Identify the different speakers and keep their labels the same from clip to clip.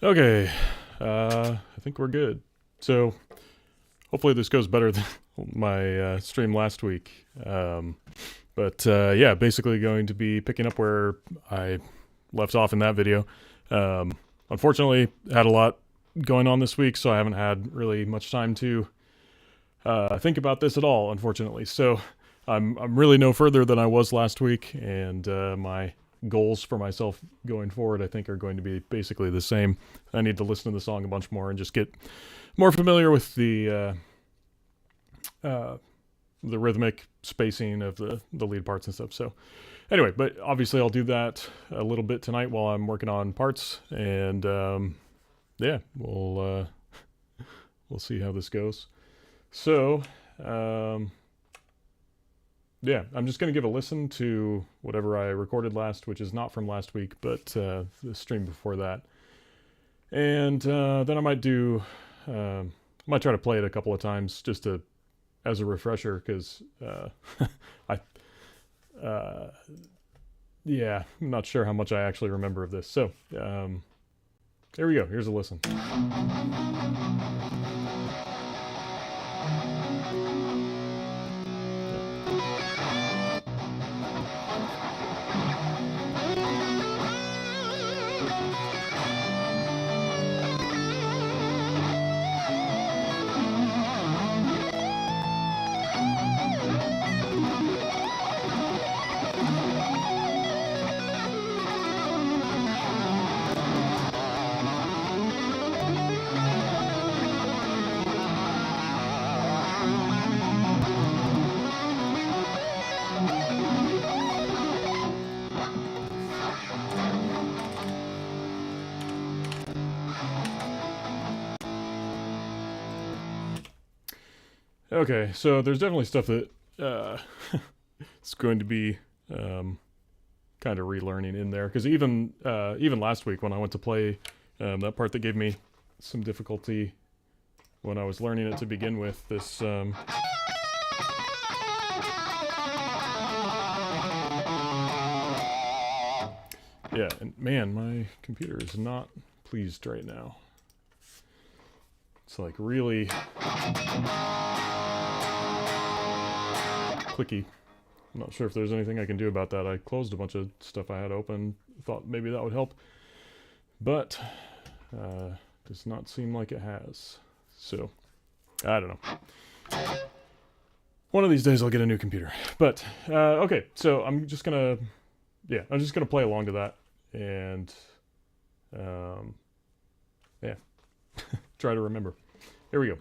Speaker 1: Okay, I think we're good. So hopefully this goes better than my stream last week. Yeah, basically going to be picking up where I left off in that video. Unfortunately, had a lot going on this week, so I haven't had really much time to think about this at all, unfortunately. So I'm really no further than I was last week, and my goals for myself going forward, I think, are going to be basically the same. I need to listen to the song a bunch more and just get more familiar with the rhythmic spacing of the lead parts and stuff. So anyway, but obviously I'll do that a little bit tonight while I'm working on parts, and yeah, we'll see how this goes. So yeah, I'm just going to give a listen to whatever I recorded last, which is not from last week, but the stream before that. And then I might do, might try to play it a couple of times just to, as a refresher, because yeah, I'm not sure how much I actually remember of this. So here we go. Here's a listen. Okay, so there's definitely stuff that it's going to be kind of relearning in there, because even last week when I went to play that part that gave me some difficulty when I was learning it to begin with, this yeah, and man, my computer is not pleased right now. It's like really clicky. I'm not sure if there's anything I can do about that. I closed a bunch of stuff I had open, thought maybe that would help, but does not seem like it has. So I don't know. One of these days I'll get a new computer. But okay, so I'm just gonna play along to that, and yeah, try to remember. Here we go.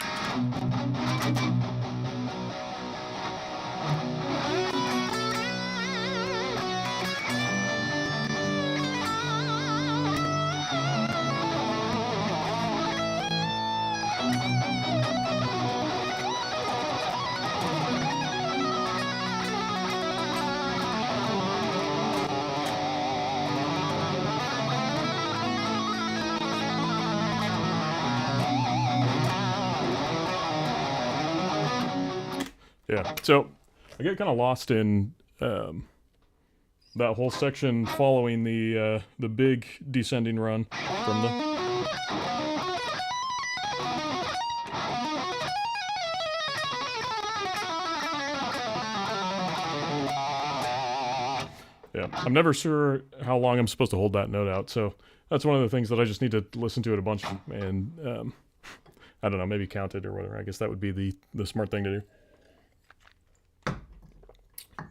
Speaker 1: Yeah, so I get kind of lost in that whole section following the big descending run from the... Yeah, I'm never sure how long I'm supposed to hold that note out, so that's one of the things that I just need to listen to it a bunch and, I don't know, maybe count it or whatever. I guess that would be the smart thing to do.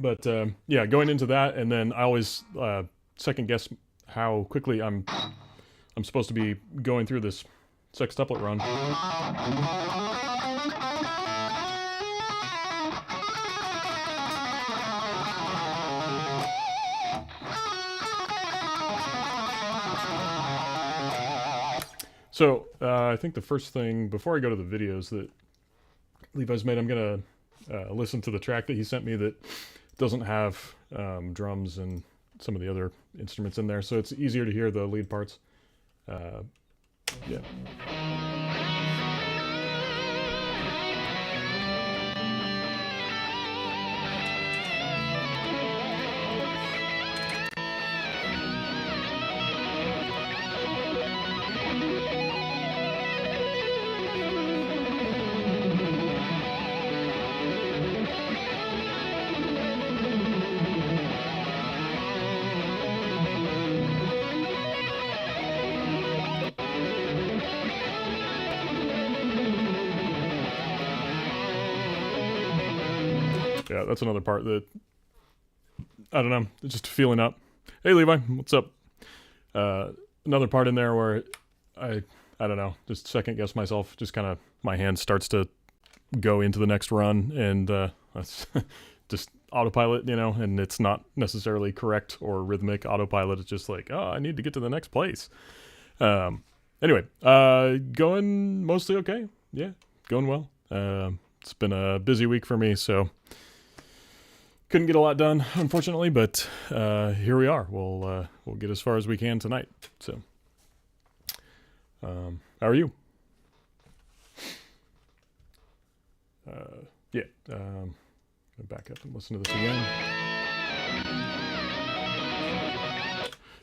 Speaker 1: But yeah, going into that, and then I always second guess how quickly I'm supposed to be going through this sextuplet run. So I think the first thing before I go to the videos that Levi's made, I'm gonna listen to the track that he sent me that doesn't have drums and some of the other instruments in there, so it's easier to hear the lead parts. Yeah. yeah, that's another part that I don't know, just feeling up. Hey Levi, what's up? Another part in there where I don't know, just second guess myself. Just kind of my hand starts to go into the next run, and that's just autopilot, and it's not necessarily correct or rhythmic autopilot. It's just like, oh, I need to get to the next place. Anyway, going mostly okay. Yeah, going well. It's been a busy week for me, so couldn't get a lot done, unfortunately, but here we are. We'll get as far as we can tonight. So, how are you? Yeah. Back up and listen to this again.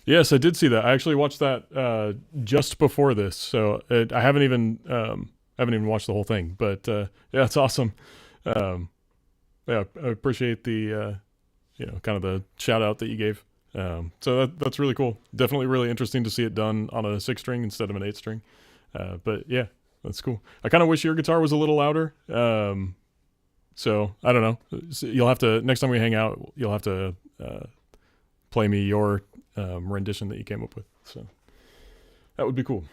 Speaker 1: Yes, I did see that. I actually watched that just before this, so I haven't even watched the whole thing. But yeah, it's awesome. Yeah, I appreciate the kind of the shout out that you gave. So that's really cool. Definitely really interesting to see it done on a 6-string instead of an 8-string. But yeah, that's cool. I kind of wish your guitar was a little louder. So I don't know. You'll have to, next time we hang out, you'll have to play me your rendition that you came up with. So that would be cool.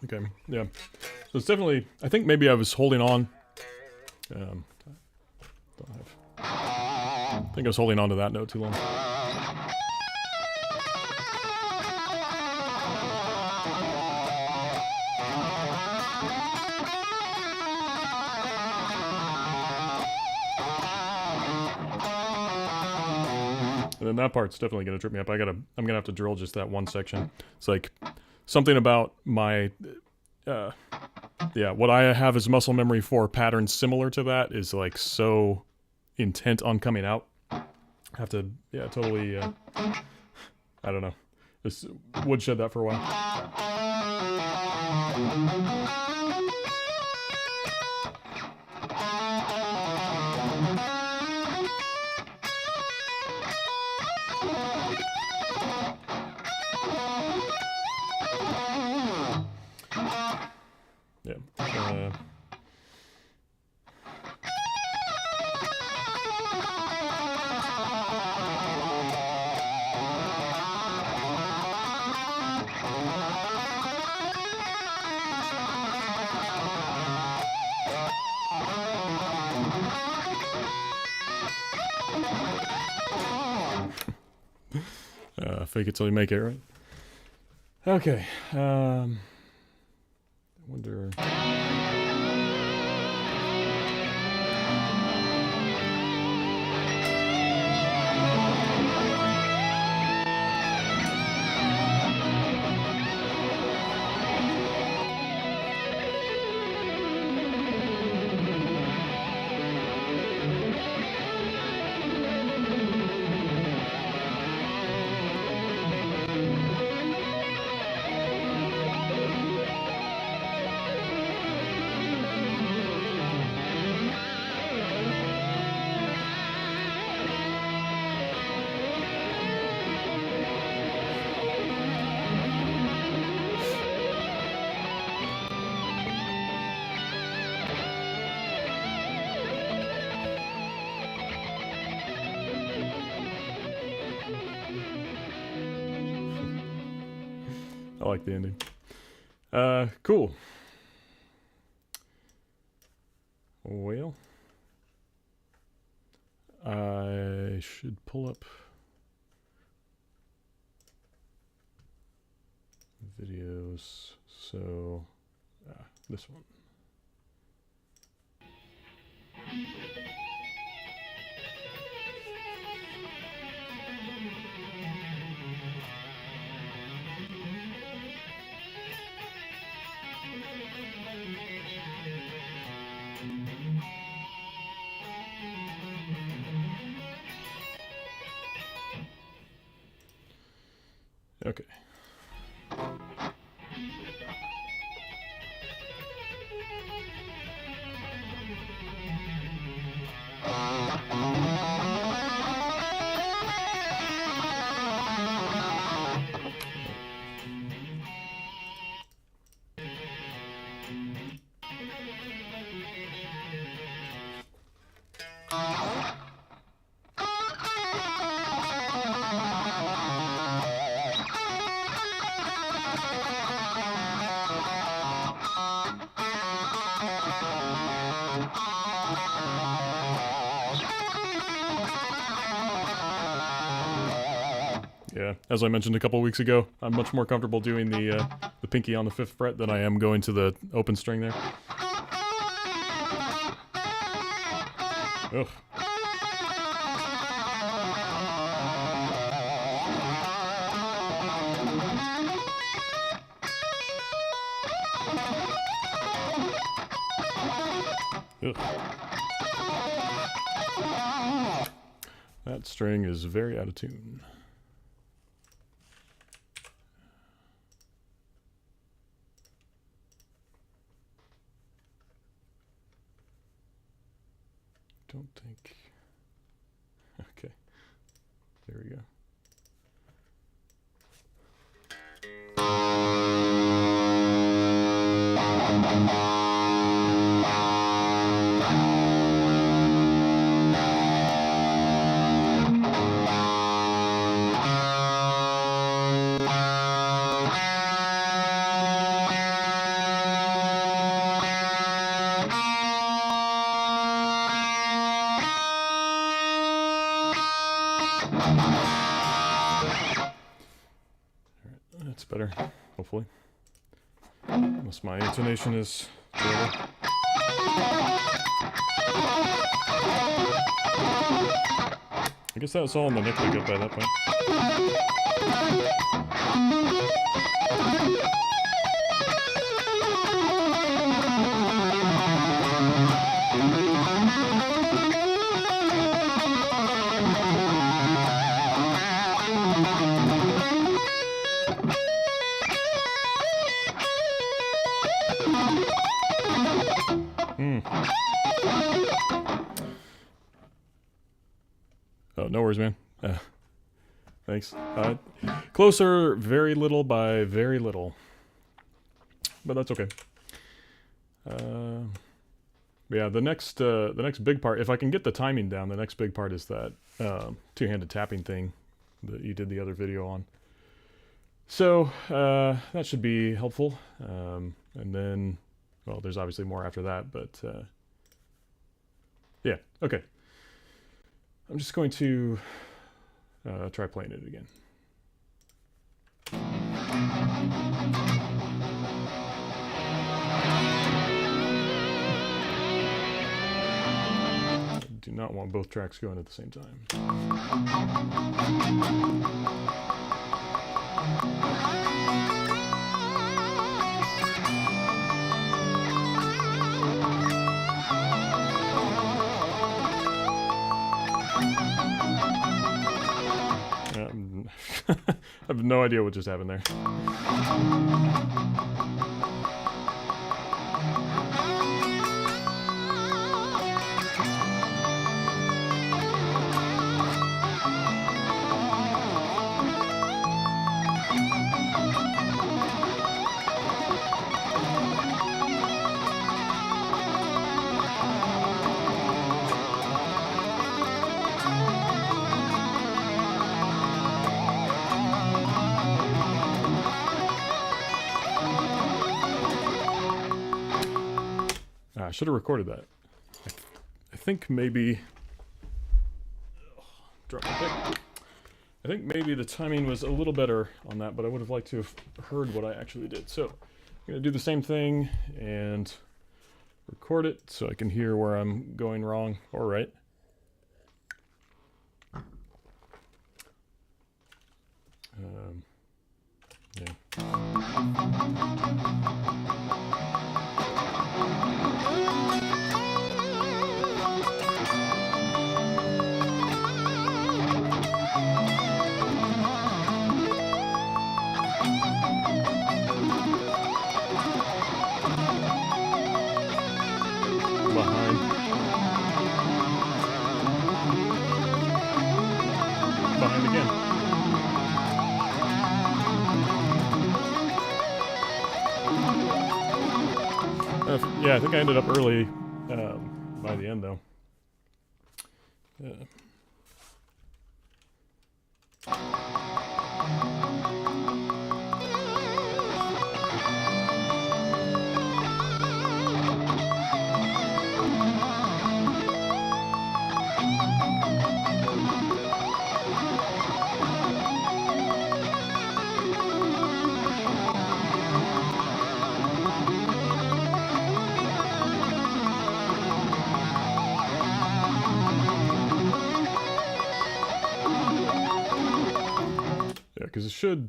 Speaker 1: Okay, yeah. So it's definitely, I think maybe I was holding on. I think I was holding on to that note too long. And then that part's definitely gonna trip me up. I'm gonna have to drill just that one section. It's like something about my, what I have as muscle memory for patterns similar to that is like so intent on coming out. I have to, totally, I don't know. Just woodshed that for a while. Yeah. Fake it till you make it, right? Okay. I wonder. I like the ending. Cool. Well, I should pull up videos. So, this one. Okay. Yeah, as I mentioned a couple weeks ago, I'm much more comfortable doing the pinky on the 5th fret than I am going to the open string there. Ugh. Ugh. That string is very out of tune. Don't think. Okay. There we go. That's better, hopefully. Unless my intonation is terrible. I guess that was all in the neck pickup by that point. Oh, no worries, man. Thanks. Closer, very little by very little. But that's okay. Yeah, the next big part, if I can get the timing down, the next big part is that two-handed tapping thing that you did the other video on. So that should be helpful. And then, well, there's obviously more after that, but yeah, okay. I'm just going to try playing it again. I do not want both tracks going at the same time. I have no idea what just happened there. I should have recorded that. I think maybe... drop my pick. I think maybe the timing was a little better on that, but I would have liked to have heard what I actually did. So I'm going to do the same thing and record it so I can hear where I'm going wrong or right. Yeah. Behind again. Yeah, I think I ended up early by the end, though. Yeah. Because it should,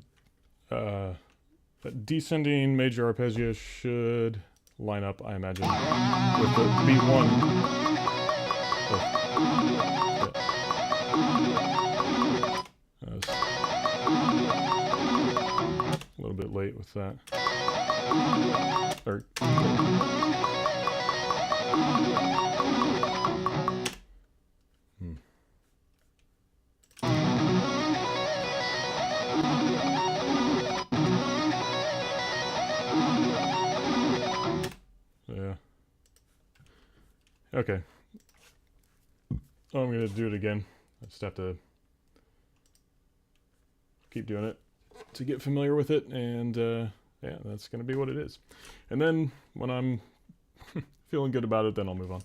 Speaker 1: that descending major arpeggio should line up, I imagine, with the B1. Oh. Yeah. A little bit late with that. Or, yeah. Okay. Oh, I'm going to do it again. I just have to keep doing it to get familiar with it, and yeah, that's going to be what it is. And then when I'm feeling good about it, then I'll move on.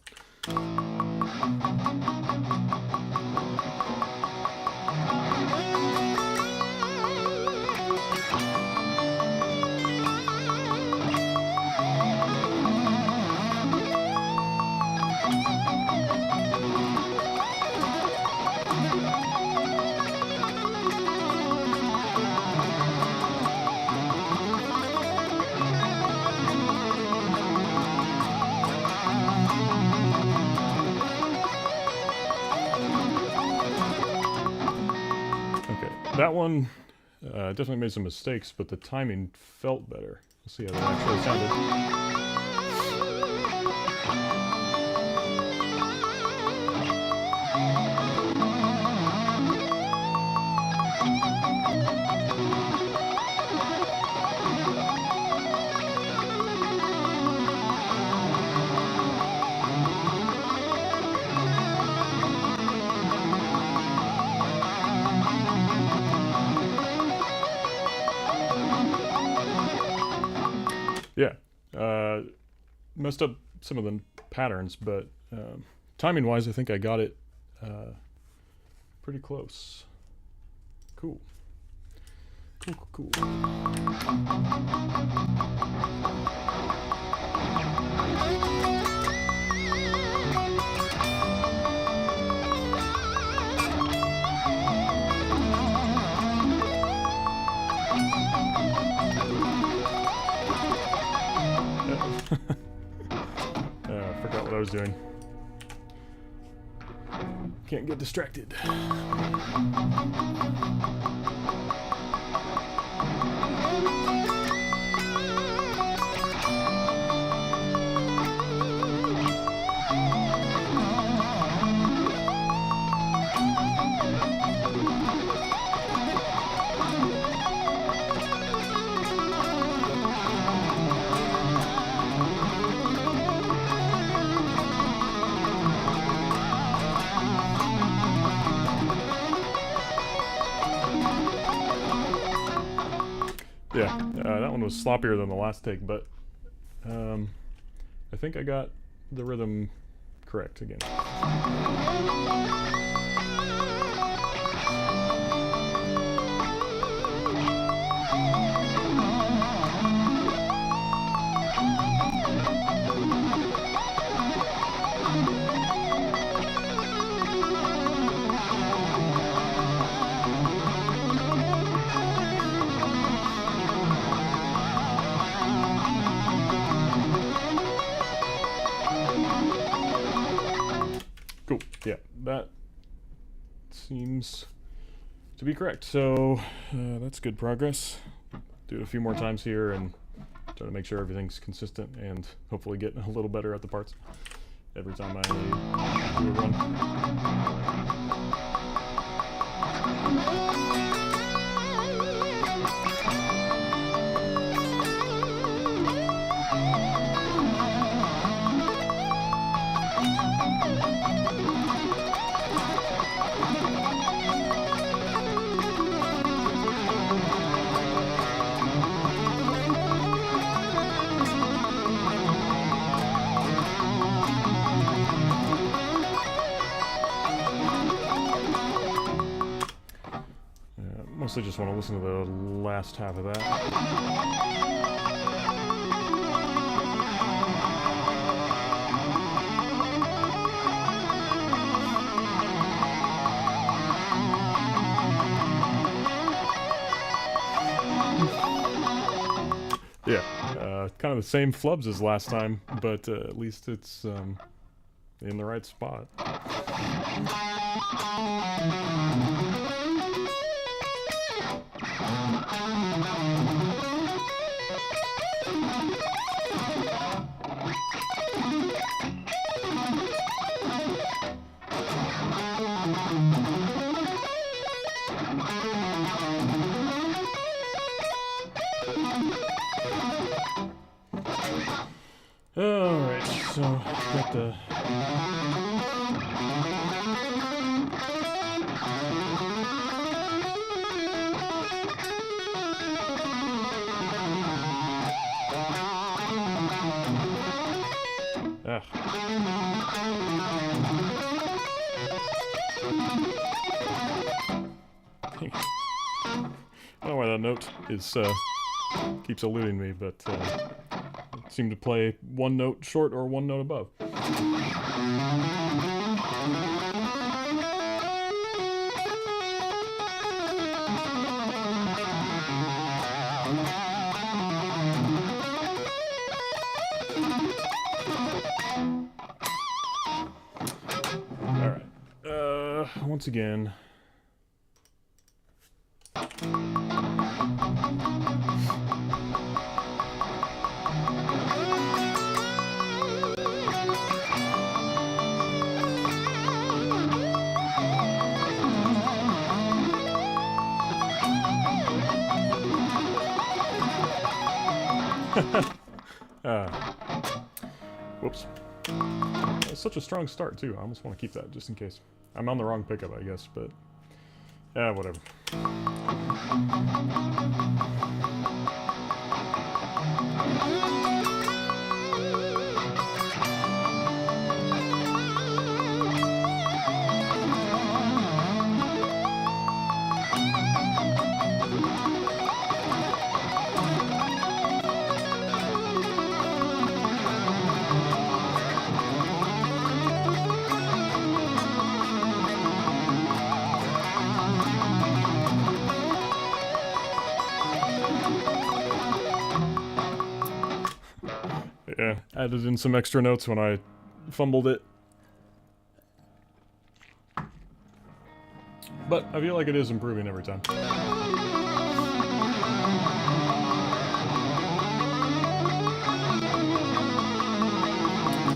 Speaker 1: That one definitely made some mistakes, but the timing felt better. Let's see how that actually sounded. Yeah, messed up some of the patterns, but timing-wise, I think I got it pretty close. Cool. Cool. I forgot what I was doing. Can't get distracted. Yeah, that one was sloppier than the last take, but I think I got the rhythm correct again. Cool. Yeah, that seems to be correct. So that's good progress. Do it a few more times here and try to make sure everything's consistent and hopefully get a little better at the parts every time I do a run. honestly just want to listen to the last half of that. Yeah, kind of the same flubs as last time, but at least it's in the right spot. Alright, so got the I don't know why that note is keeps eluding me, but it seemed to play one note short or one note above. Alright, once again. Whoops. That's such a strong start, too. I almost want to keep that, just in case. I'm on the wrong pickup, I guess, but... yeah, whatever. Yeah, added in some extra notes when I fumbled it. But I feel like it is improving every time.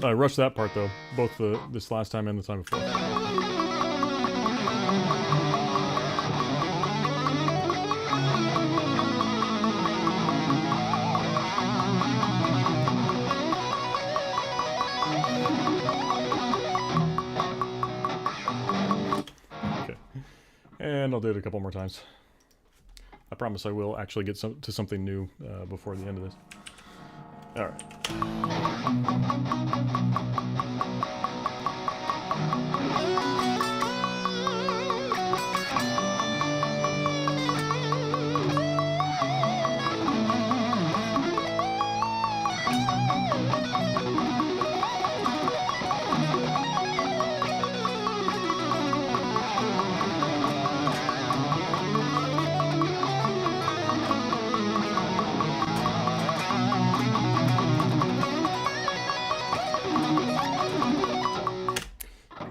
Speaker 1: I rushed that part though, both this last time and the time before. And I'll do it a couple more times. I promise I will actually get to something new before the end of this. Alright.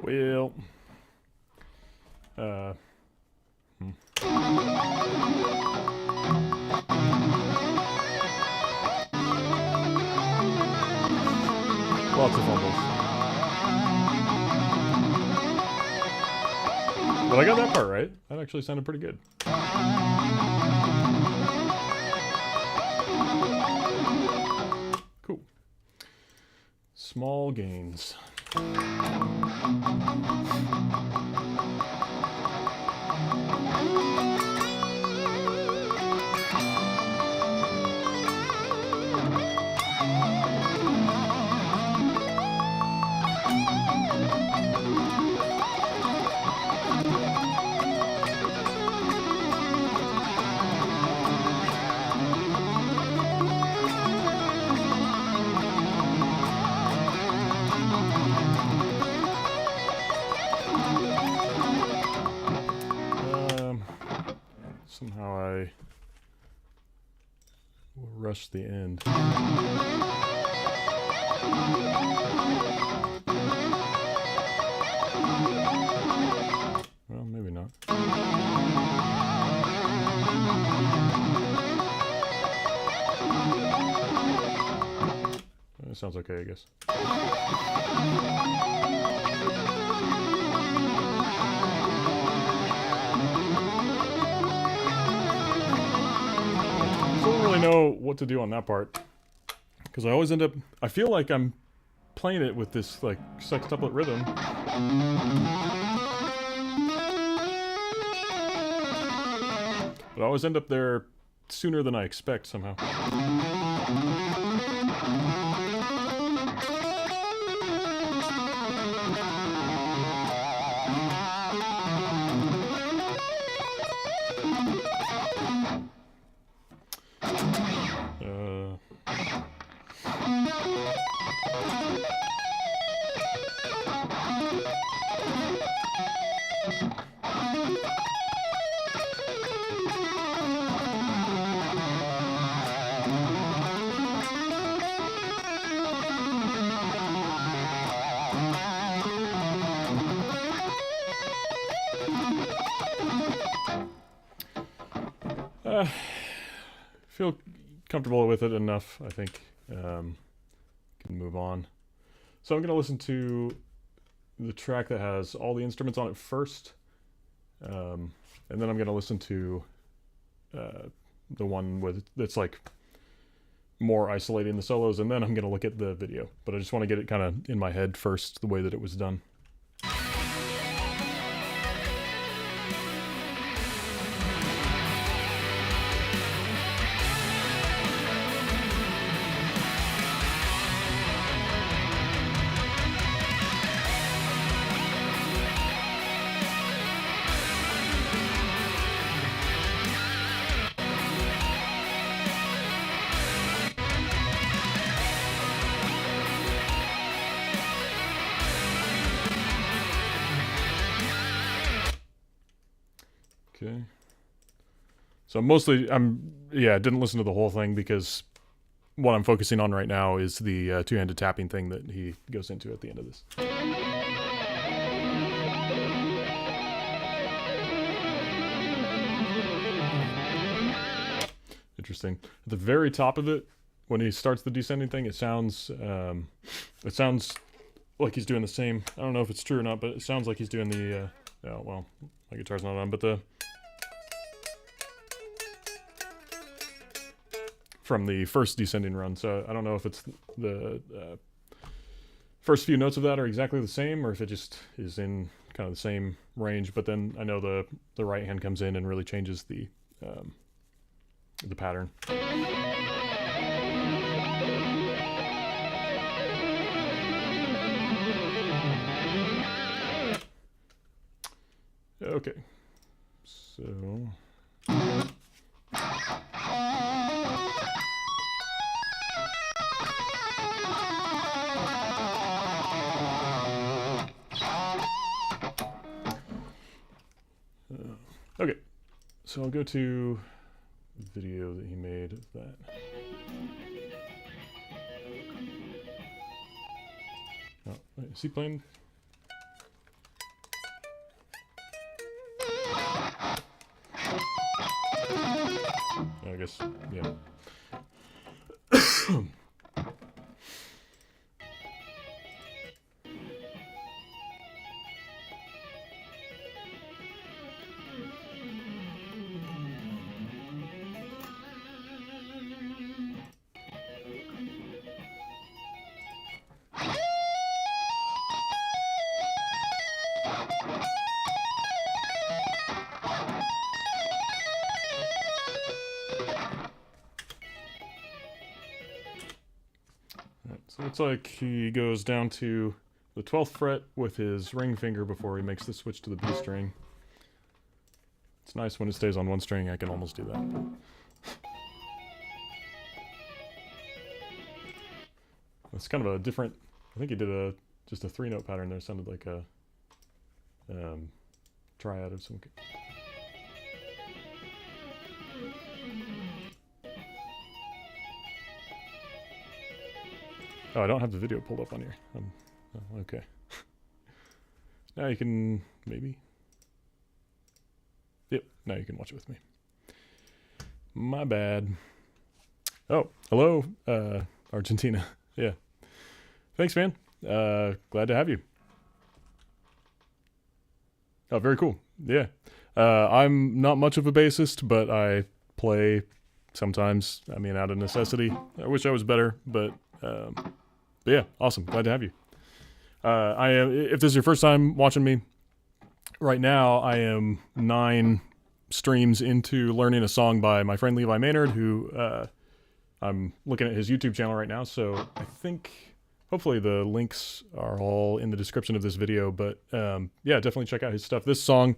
Speaker 1: Well, lots of fumbles. But I got that part right. That actually sounded pretty good. Cool. Small gains. how I will rush the end. Well, maybe not. That sounds okay, I guess. I don't really know what to do on that part, because I always end up, I feel like I'm playing it with this like sextuplet rhythm. But I always end up there sooner than I expect somehow. Feel comfortable with it enough, I think. Can move on. So I'm going to listen to the track that has all the instruments on it first, and then I'm going to listen to the one with that's like more isolating the solos, and then I'm going to look at the video. But I just want to get it kind of in my head first, the way that it was done. Okay. So mostly, didn't listen to the whole thing because what I'm focusing on right now is the two-handed tapping thing that he goes into at the end of this. Interesting. At the very top of it, when he starts the descending thing, it sounds like he's doing the same. I don't know if it's true or not, but it sounds like he's doing the. Oh well, my guitar's not on, but the. From the first descending run, so I don't know if it's the first few notes of that are exactly the same, or if it just is in kind of the same range. But then I know the right hand comes in and really changes the pattern. Okay, so. Okay, so I'll go to the video that he made of that. Oh, wait, is he playing? I guess, yeah. So it's like he goes down to the 12th fret with his ring finger before he makes the switch to the B string. It's nice when it stays on one string, I can almost do that. It's kind of a different, I think he did just a 3-note pattern there. It sounded like a triad of some. Oh, I don't have the video pulled up on here. Oh, okay. Now you can, maybe. Yep, now you can watch it with me. My bad. Oh, hello, Argentina. Yeah. Thanks, man. Glad to have you. Oh, very cool. Yeah. I'm not much of a bassist, but I play sometimes. I mean, out of necessity. I wish I was better, but yeah, awesome. Glad to have you. If this is your first time watching me, right now I am 9 streams into learning a song by my friend Levi Maynard, who I'm looking at his YouTube channel right now. So I think hopefully the links are all in the description of this video, but yeah, definitely check out his stuff. This song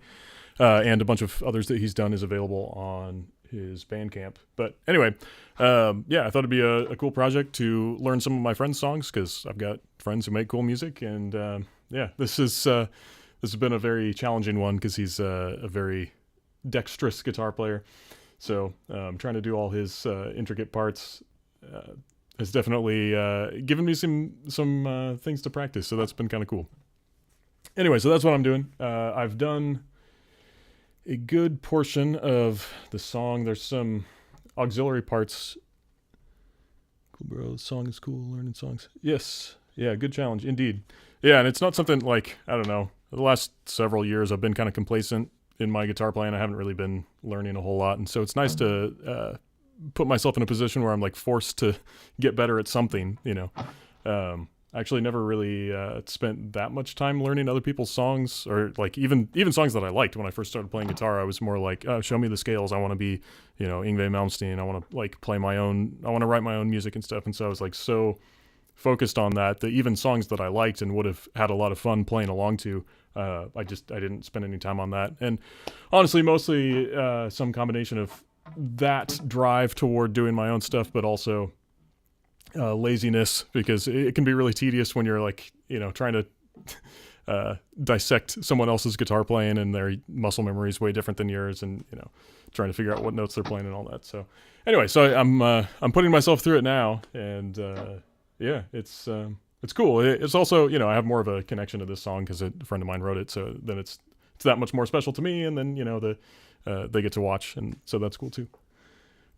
Speaker 1: and a bunch of others that he's done is available on his Bandcamp. But anyway, yeah, I thought it'd be a cool project to learn some of my friends' songs, because I've got friends who make cool music, and yeah, this has been a very challenging one because he's a very dexterous guitar player. So trying to do all his intricate parts has definitely given me some things to practice. So that's been kind of cool. Anyway, so that's what I'm doing. I've done a good portion of the song. There's some auxiliary parts. Cool, bro. The song is cool. Learning songs. Yes. Yeah, good challenge. Indeed. Yeah, and it's not something like, I don't know, the last several years I've been kind of complacent in my guitar playing. I haven't really been learning a whole lot. And so it's nice to put myself in a position where I'm like forced to get better at something, you know. I actually never really spent that much time learning other people's songs, or like even songs that I liked. When I first started playing guitar, I was more like, oh, show me the scales. I want to be, you know, Yngwie Malmsteen. I want to like play my own, I want to write my own music and stuff. And so I was like so focused on that even songs that I liked and would have had a lot of fun playing along to, I didn't spend any time on that. And honestly, mostly some combination of that drive toward doing my own stuff, but also laziness, because it can be really tedious when you're like, you know, trying to dissect someone else's guitar playing, and their muscle memory is way different than yours, and you know, trying to figure out what notes they're playing and all that. So anyway, so I'm putting myself through it now, and yeah, it's cool. It's also, you know, I have more of a connection to this song because a friend of mine wrote it, so then it's that much more special to me, and then, you know, they get to watch, and so that's cool too.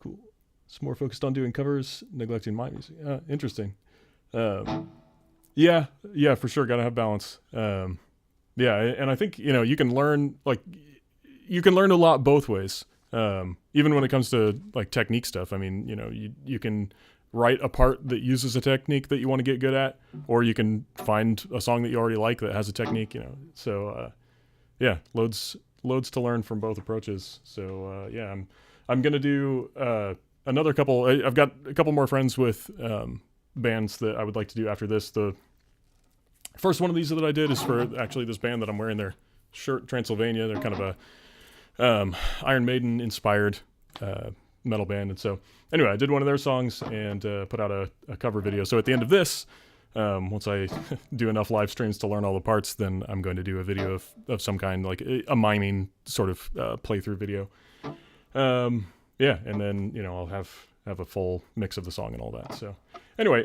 Speaker 1: Cool. It's more focused on doing covers, neglecting my music. Interesting. Yeah, for sure. Got to have balance. Yeah, and I think, you know, you can learn a lot both ways. Even when it comes to like technique stuff. I mean, you know, you can write a part that uses a technique that you want to get good at, or you can find a song that you already like that has a technique, you know. So yeah, loads to learn from both approaches. So yeah, I'm gonna do another couple. I've got a couple more friends with bands that I would like to do after this. The first one of these that I did is for actually this band that I'm wearing their shirt, Transylvania. They're kind of a Iron Maiden inspired metal band. And so anyway, I did one of their songs and put out a cover video. So at the end of this, once I do enough live streams to learn all the parts, then I'm going to do a video of some kind, like a miming sort of playthrough video. Yeah, and then, you know, I'll have a full mix of the song and all that. So anyway,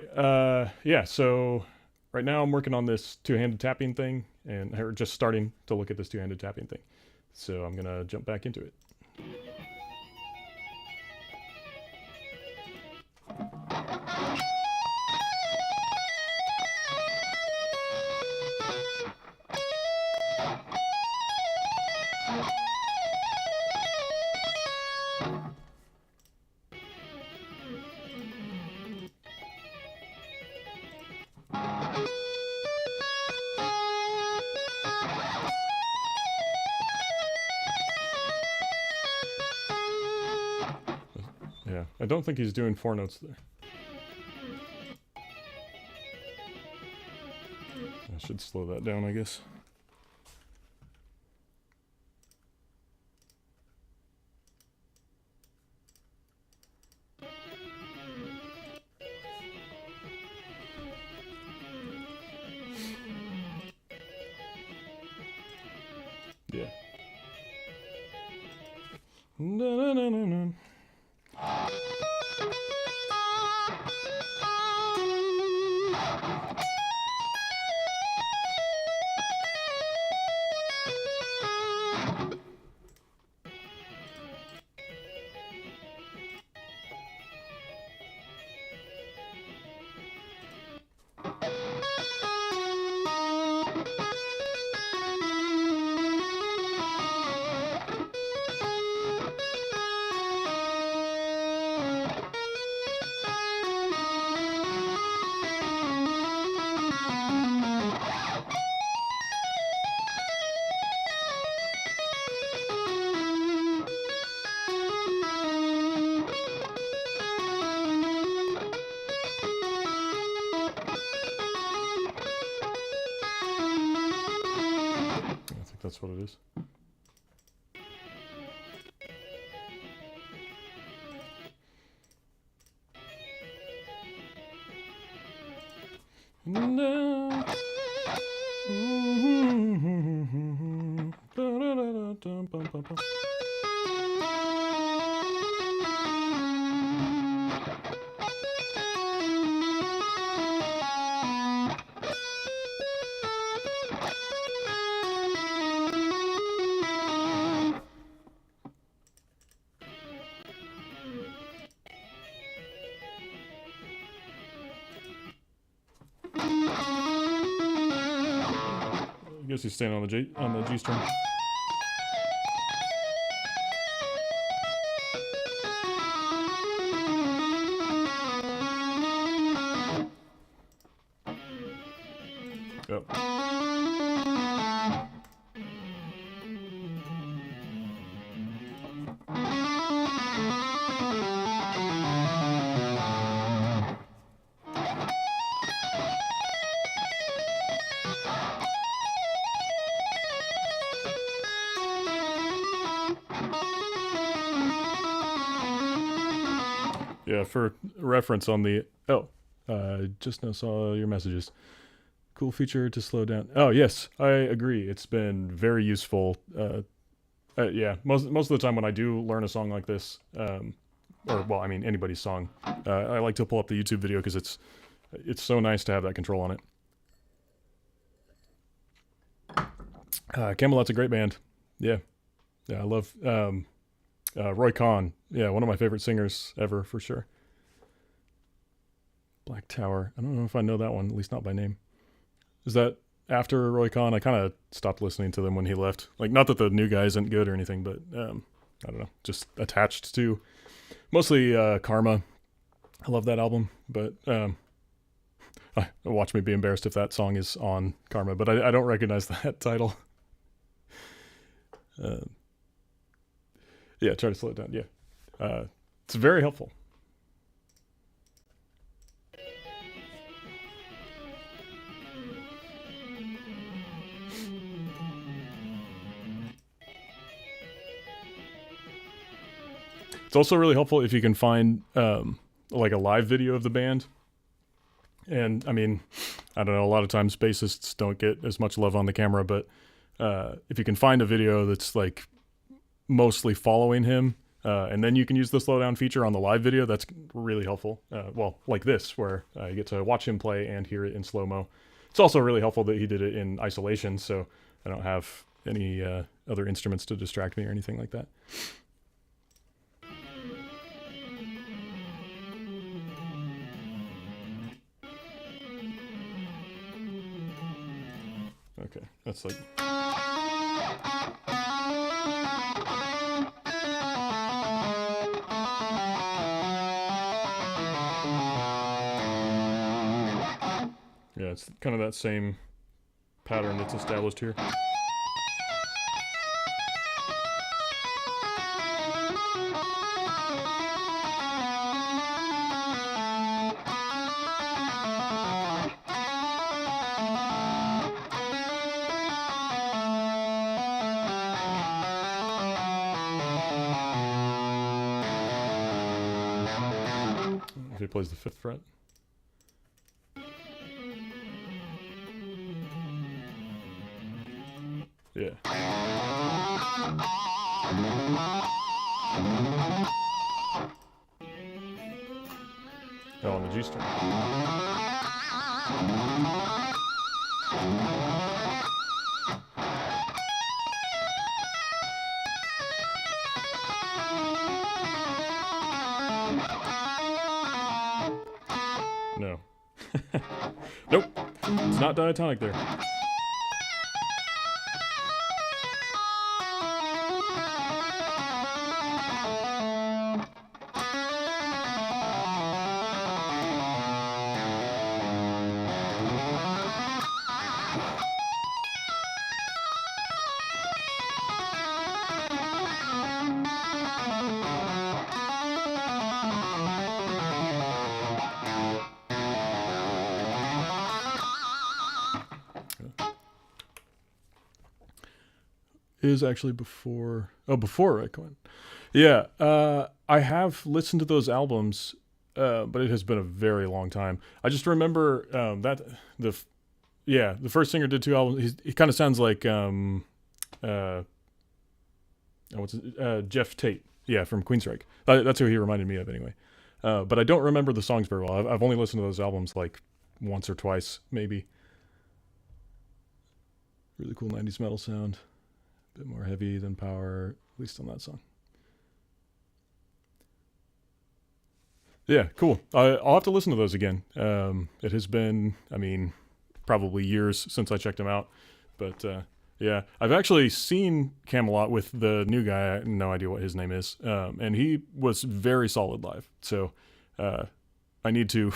Speaker 1: yeah, so right now I'm working on this two-handed tapping thing, and or just starting to look at this two-handed tapping thing. So I'm gonna jump back into it. Yeah, I don't think he's doing 4 notes there. I should slow that down, I guess. Yeah. No, no, no, no, no. think that's what it is. I guess he's staying on the G string. Yep. Yeah, for reference on the... Oh, just now saw your messages. Cool feature to slow down. Oh, yes, I agree. It's been very useful. Yeah, most of the time when I do learn a song like this, or, well, I mean, anybody's song, I like to pull up the YouTube video because it's so nice to have that control on it. Camelot's a great band. Yeah. Yeah, I love... Roy Khan, yeah, one of my favorite singers ever, for sure. Black Tower, I don't know if I know that one, at least not by name. Is that after Roy Khan? I kind of stopped listening to them when he left. Like, not that the new guy isn't good or anything, but I don't know, just attached to mostly Karma. I love that album, but watch me be embarrassed if that song is on Karma, but I don't recognize that title. Yeah, try to slow it down. Yeah. It's very helpful. It's also really helpful if you can find like a live video of the band. And I mean, I don't know, a lot of times bassists don't get as much love on the camera, but if you can find a video that's like mostly following him, and then you can use the slowdown feature on the live video, that's really helpful. Well, like this, where you get to watch him play and hear it in slow-mo. It's also really helpful that he did it in isolation, so I don't have any other instruments to distract me or anything like that. Okay, that's like... Yeah, it's kind of that same pattern that's established here. If he plays the 5th fret. Yeah. Oh, on the G string. No. Nope. It's not diatonic there. is actually before Red Coin. Yeah, I have listened to those albums, but it has been a very long time. I just remember the first singer did 2 albums. He kind of sounds like Jeff Tate, yeah, from Queensryche. That's who he reminded me of anyway. But I don't remember the songs very well. I've only listened to those albums like once or twice, maybe. Really cool 90s metal sound. A bit more heavy than Power, at least on that song. Yeah, cool. I'll have to listen to those again. It has been, probably years since I checked them out. But yeah, I've actually seen Camelot with the new guy. I have no idea what his name is. And he was very solid live. So I need to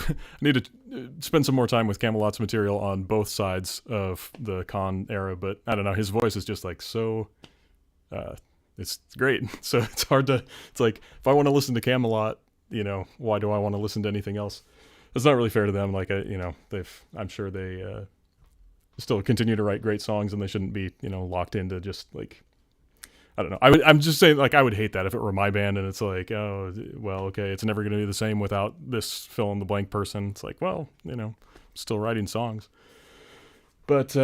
Speaker 1: spend some more time with Camelot's material on both sides of the Con era. But I don't know, his voice is just like so... it's great. So it's like, if I want to listen to Camelot, why do I want to listen to anything else? It's not really fair to them. Like, I'm sure they still continue to write great songs, and they shouldn't be, locked into just like, I don't know. I'm just saying, like, I would hate that if it were my band and it's like, oh, well, okay, it's never going to be the same without this fill in the blank person. It's like, well, still writing songs. But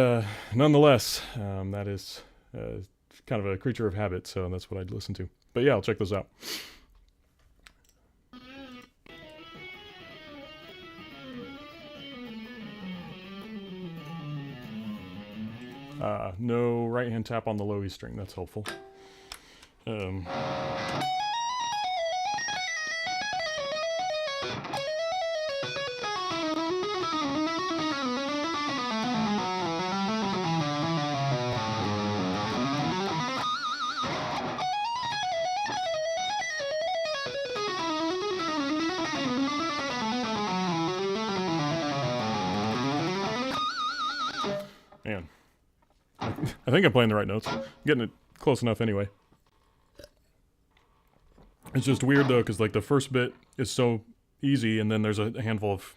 Speaker 1: nonetheless, that is kind of a creature of habit, so that's what I'd listen to. But yeah, I'll check those out. No right-hand tap on the low E string. That's helpful. Man. I think I'm playing the right notes. I'm getting it close enough anyway. It's just weird though, because like the first bit is so easy, and then there's a handful of,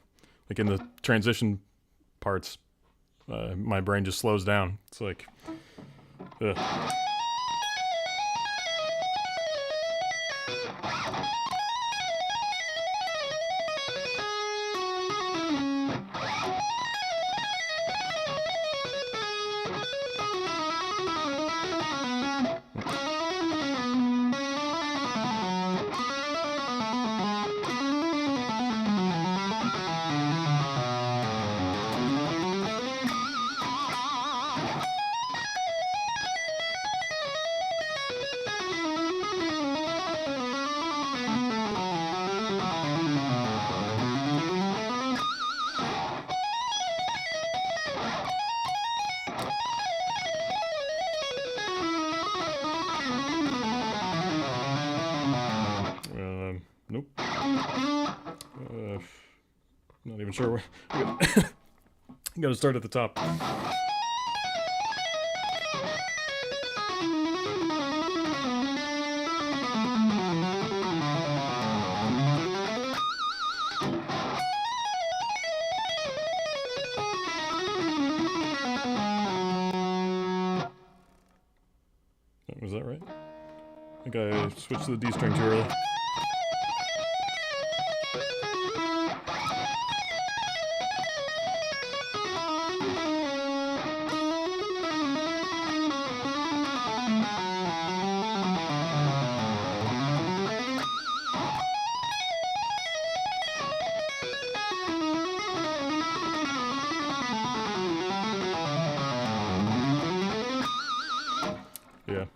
Speaker 1: like in the transition parts, my brain just slows down. It's like, ugh. Nope. Not even sure where. Gotta start at the top. Was that right? I think I switched to the D string too early. Yeah.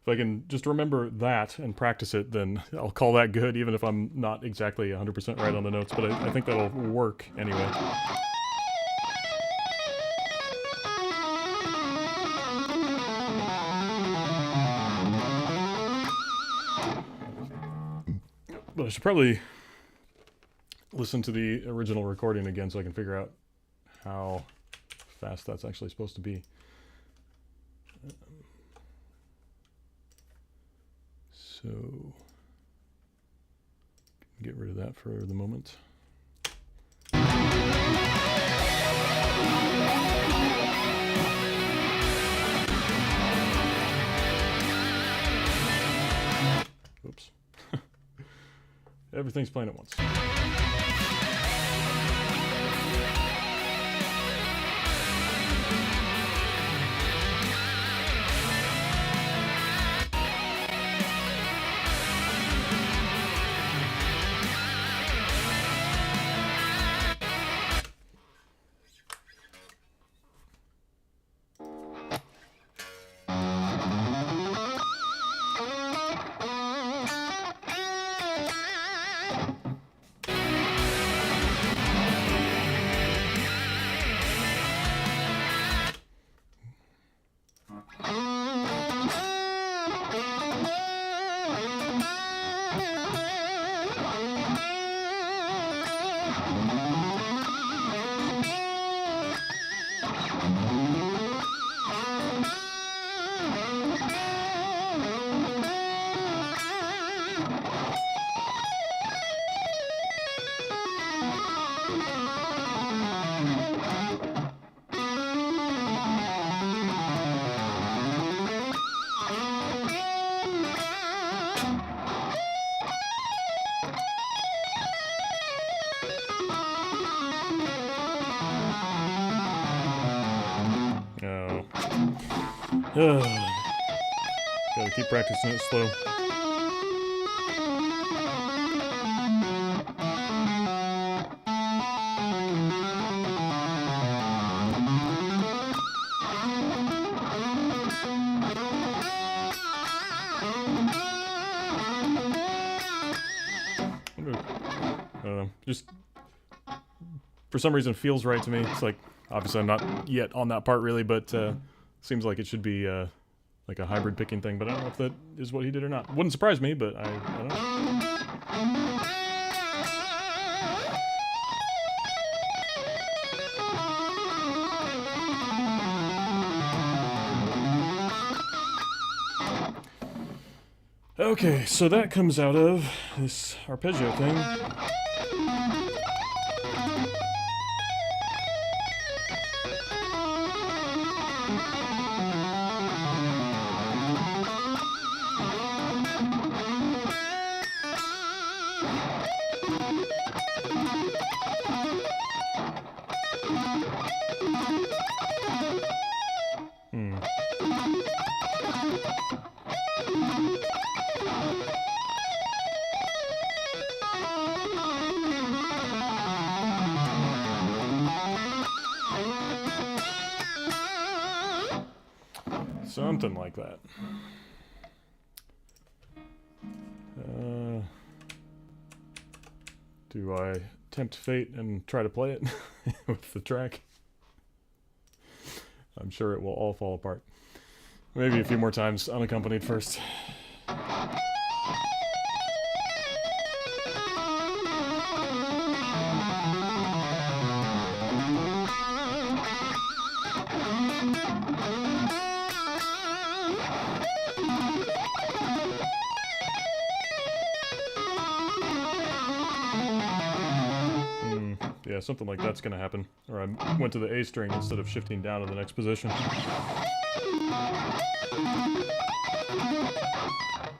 Speaker 1: If I can just remember that and practice it, then I'll call that good, even if I'm not exactly 100% right on the notes, but I think that'll work anyway. But I should probably listen to the original recording again so I can figure out how fast that's actually supposed to be. So, get rid of that for the moment. everything's playing at once. Gotta keep practicing it slow. I don't know, just for some reason feels right to me. It's like, obviously I'm not yet on that part really, but seems like it should be like a hybrid picking thing, but I don't know if that is what he did or not. Wouldn't surprise me, but I don't know. Okay, so that comes out of this arpeggio thing. Something like that. Do I tempt fate and try to play it with the track? I'm sure it will all fall apart. Maybe a few more times unaccompanied first. Yeah, something like that's gonna happen. Or I went to the A string instead of shifting down to the next position.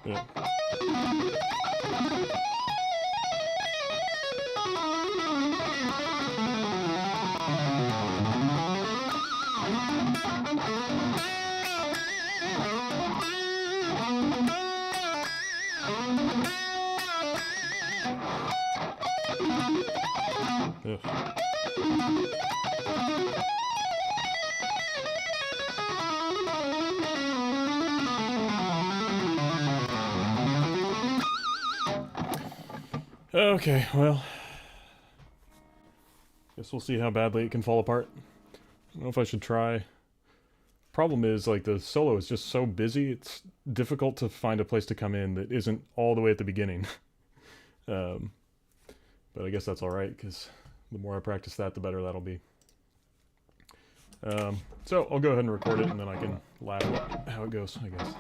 Speaker 1: Yeah. Ugh. Okay, well, guess we'll see how badly it can fall apart. I don't know if I should try. Problem is, like, the solo is just so busy, it's difficult to find a place to come in that isn't all the way at the beginning. But I guess that's alright, because the more I practice that, the better that'll be. So I'll go ahead and record it, and then I can laugh at how it goes, I guess.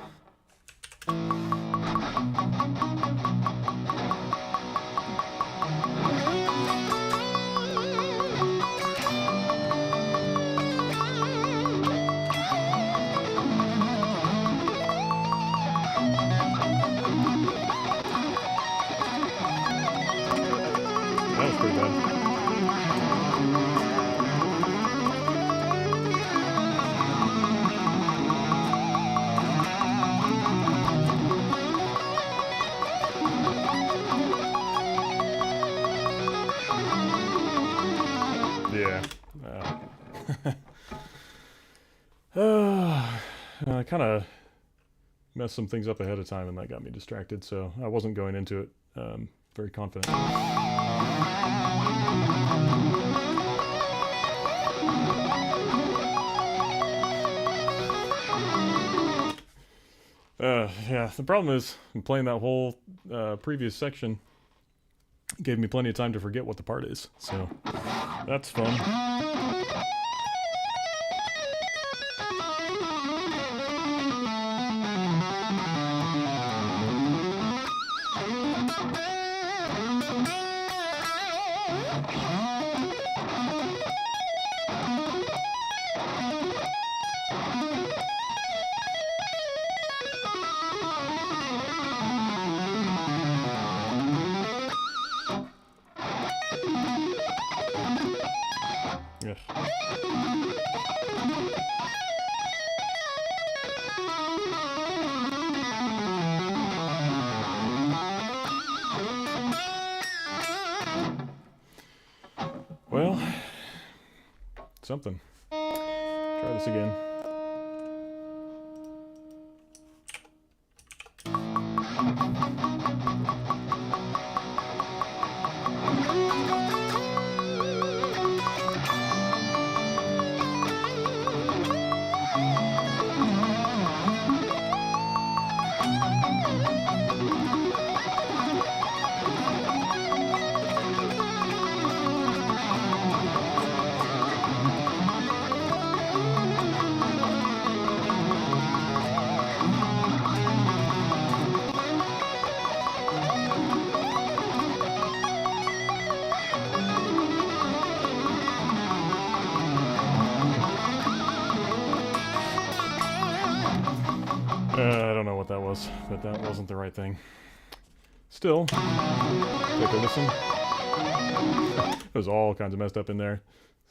Speaker 1: I kind of messed some things up ahead of time, and that got me distracted, so I wasn't going into it very confident. Yeah, the problem is playing that whole previous section gave me plenty of time to forget what the part is, so that's fun. Yeah. Well, something. Try this again. I don't know what that was, but that wasn't the right thing. Still, take a listen. It was all kinds of messed up in there.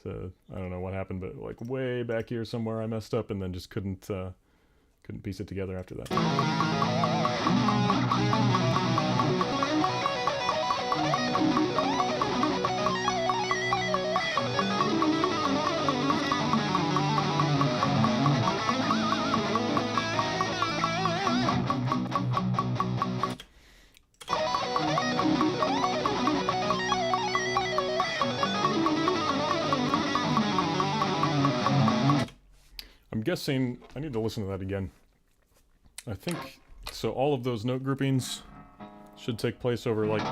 Speaker 1: So I don't know what happened, but like way back here somewhere I messed up and then just couldn't piece it together after that. I'm guessing I need to listen to that again. I think so. All of those note groupings should take place over like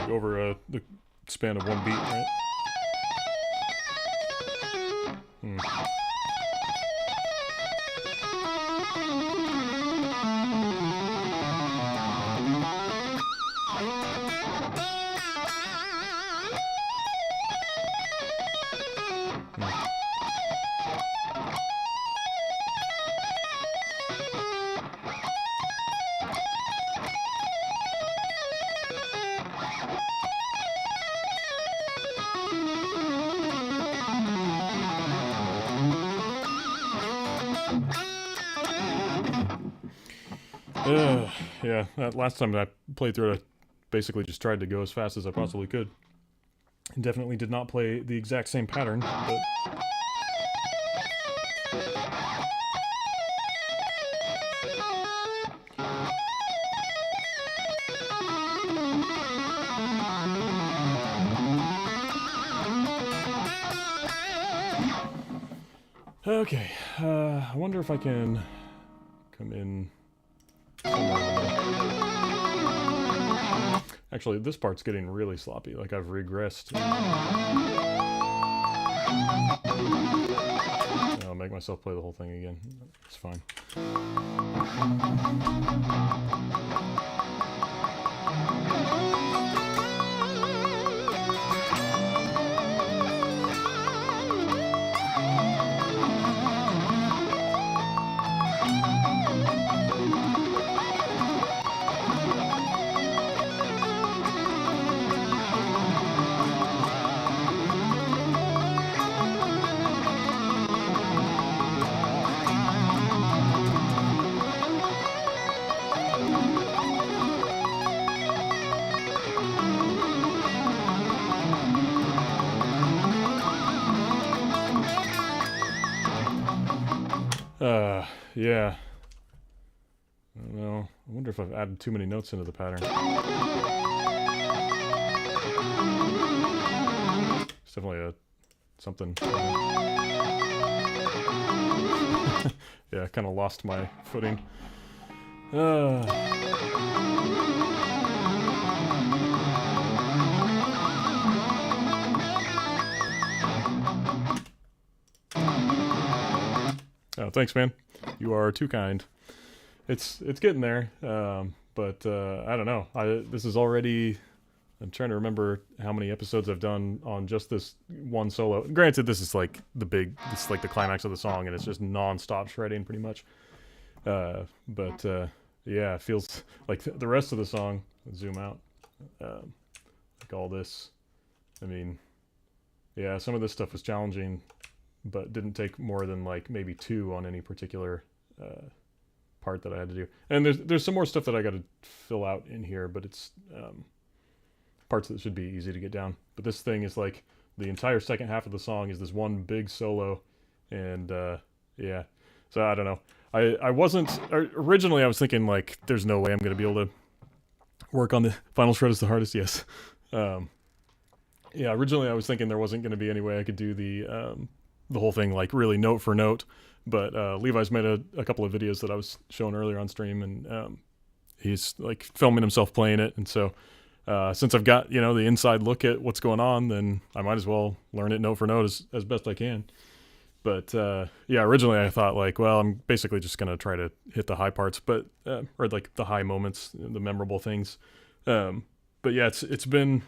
Speaker 1: over the span of one beat, right? Yeah, that last time that I played through it, I basically just tried to go as fast as I possibly could. Definitely did not play the exact same pattern, but... Okay, I wonder if I can come in... Actually, this part's getting really sloppy, like I've regressed. I'll make myself play the whole thing again. It's fine. yeah. I don't know. I wonder if I've added too many notes into the pattern. It's definitely something. Yeah, I kind of lost my footing. Oh, thanks, man. You are too kind. It's getting there, but I don't know. This is already. I'm trying to remember how many episodes I've done on just this one solo. Granted, this is like this is like the climax of the song, and it's just non-stop shredding pretty much. But yeah, it feels like the rest of the song. Zoom out, like all this. I mean, yeah, some of this stuff was challenging, but didn't take more than like maybe 2 on any particular part that I had to do. And there's some more stuff that I got to fill out in here, but it's parts that should be easy to get down. But this thing is like the entire second half of the song is this one big solo, and yeah. So I don't know. I wasn't originally. I was thinking like, there's no way I'm going to be able to work on the final shred is the hardest. Yes. Yeah. Originally, I was thinking there wasn't going to be any way I could do the whole thing like really note for note. But Levi's made a couple of videos that I was showing earlier on stream, and he's like filming himself playing it. And so since I've got the inside look at what's going on, then I might as well learn it note for note as best I can. But yeah, originally I thought like, well, I'm basically just gonna try to hit the high parts, but or like the high moments, the memorable things. But yeah, it's been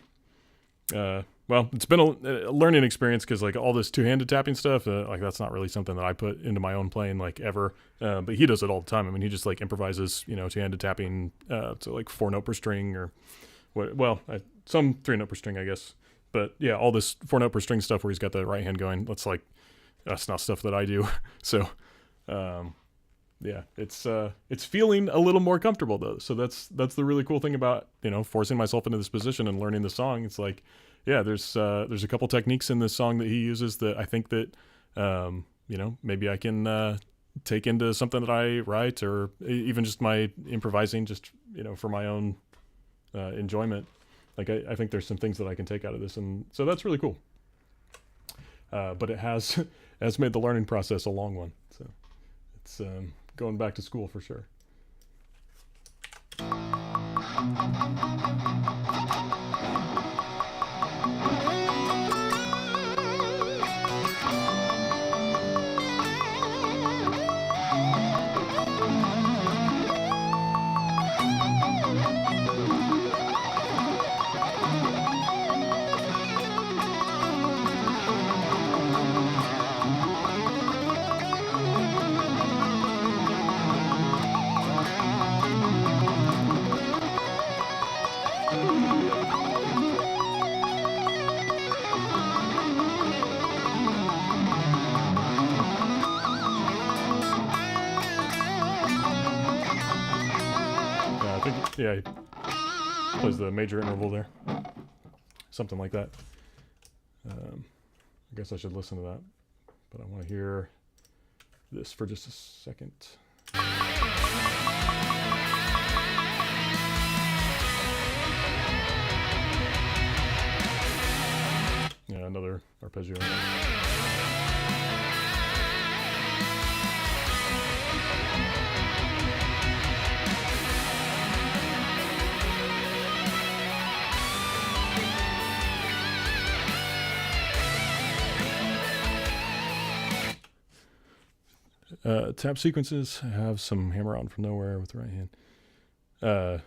Speaker 1: it's been a learning experience, because like all this two-handed tapping stuff, like that's not really something that I put into my own playing like ever. But he does it all the time. I mean, he just like improvises, two-handed tapping to like 4-note per string or what? Well, some 3-note per string, I guess. But yeah, all this 4-note per string stuff where he's got the right hand going. That's not stuff that I do. So, yeah, it's feeling a little more comfortable though. So that's the really cool thing about forcing myself into this position and learning the song. It's like, yeah, there's a couple techniques in this song that he uses that I think that maybe I can take into something that I write, or even just my improvising, just for my own enjoyment. Like I think there's some things that I can take out of this, and so that's really cool. But it has made the learning process a long one. So it's going back to school for sure. Yeah, he plays the major interval there. Something like that. I guess I should listen to that. But I want to hear this for just a second. Yeah, another arpeggio. Tap sequences have some hammer on from nowhere with the right hand.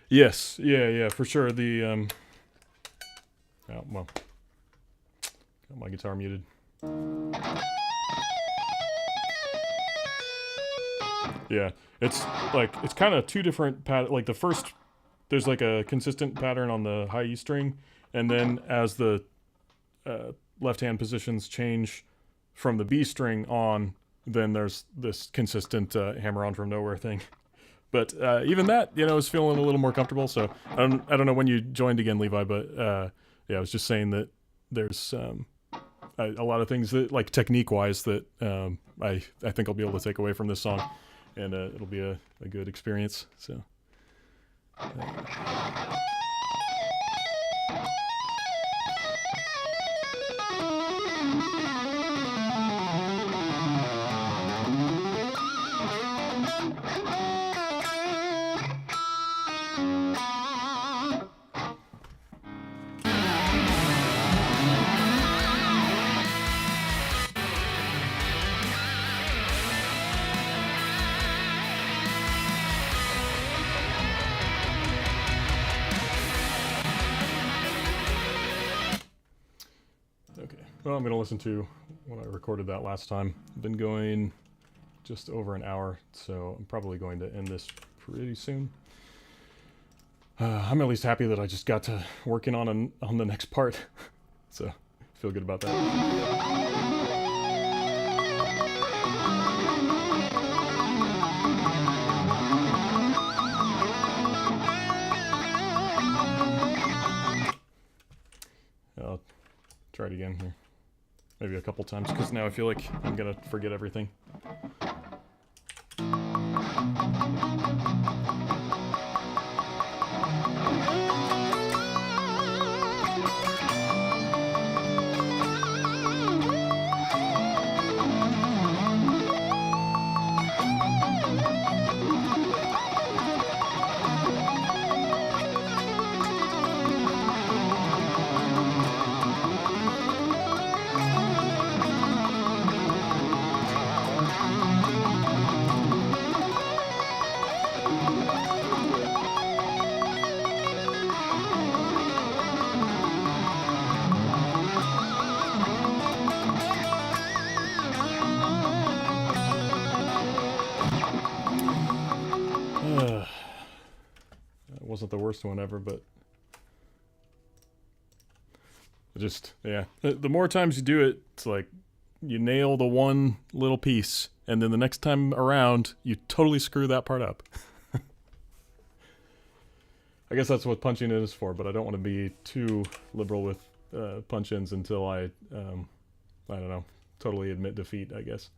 Speaker 1: Yes, yeah, for sure. The oh well, got my guitar muted. Yeah, it's kind of two different like the first, there's like a consistent pattern on the high E string, and then as the left hand positions change from the B string on, then there's this consistent hammer on from nowhere thing. But even that, is feeling a little more comfortable. So I don't know when you joined again, Levi, but yeah, I was just saying that there's a lot of things that, like, technique-wise, that I think I'll be able to take away from this song, and it'll be a good experience. So. Well, I'm going to listen to when I recorded that last time. I've been going just over an hour, so I'm probably going to end this pretty soon. I'm at least happy that I just got to working on the next part, so I feel good about that. I'll try it again here. Maybe a couple times, because now I feel like I'm gonna forget everything. That wasn't the worst one ever, but just, yeah. The more times you do it, it's like you nail the one little piece, and then the next time around, you totally screw that part up. I guess that's what punching in is for, but I don't want to be too liberal with punch-ins until I don't know, totally admit defeat, I guess.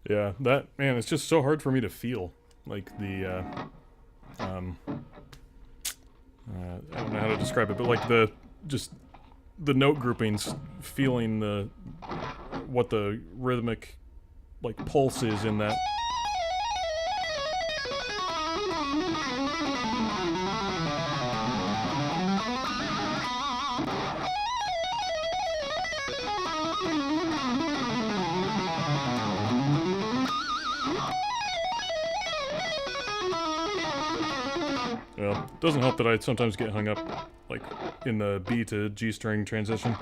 Speaker 1: Yeah, that, man, it's just so hard for me to feel, like, the, I don't know how to describe it, but, like, the note groupings, feeling what the rhythmic, like, pulse is in that. Well, it doesn't help that I sometimes get hung up, like, in the B to G string transition.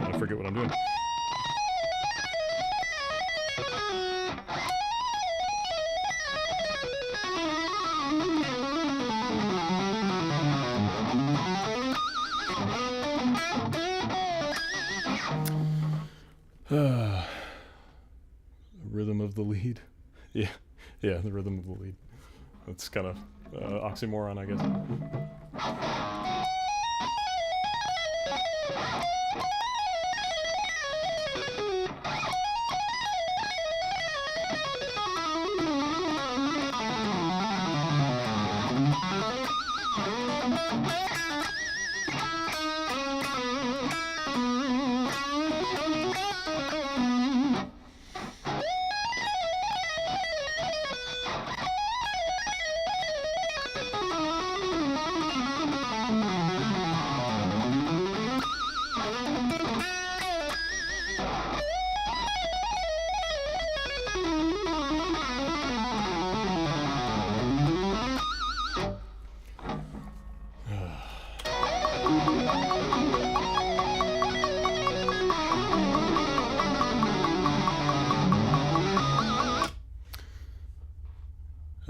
Speaker 1: I forget what I'm doing. Rhythm of the lead. Yeah, the rhythm of the lead. That's kind of oxymoron, I guess.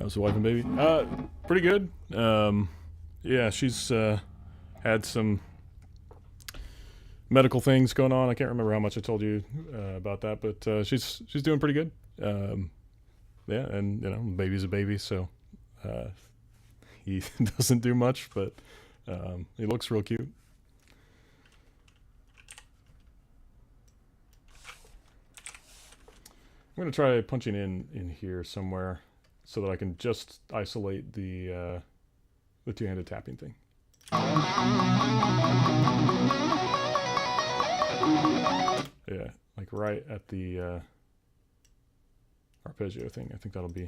Speaker 1: How's the wife and baby? Pretty good. Yeah, she's had some medical things going on. I can't remember how much I told you about that, but she's doing pretty good. Yeah, and you know, baby's a baby, so he doesn't do much, but he looks real cute. I'm gonna try punching in here somewhere so that I can just isolate the two-handed tapping thing. Yeah, like right at the arpeggio thing. I think that'll be.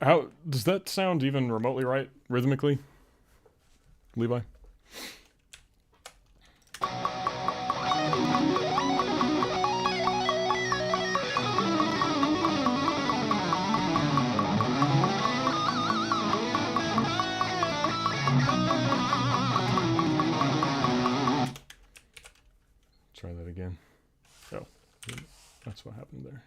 Speaker 1: How does that sound even remotely right rhythmically, Levi? Try that again. Oh, that's what happened there.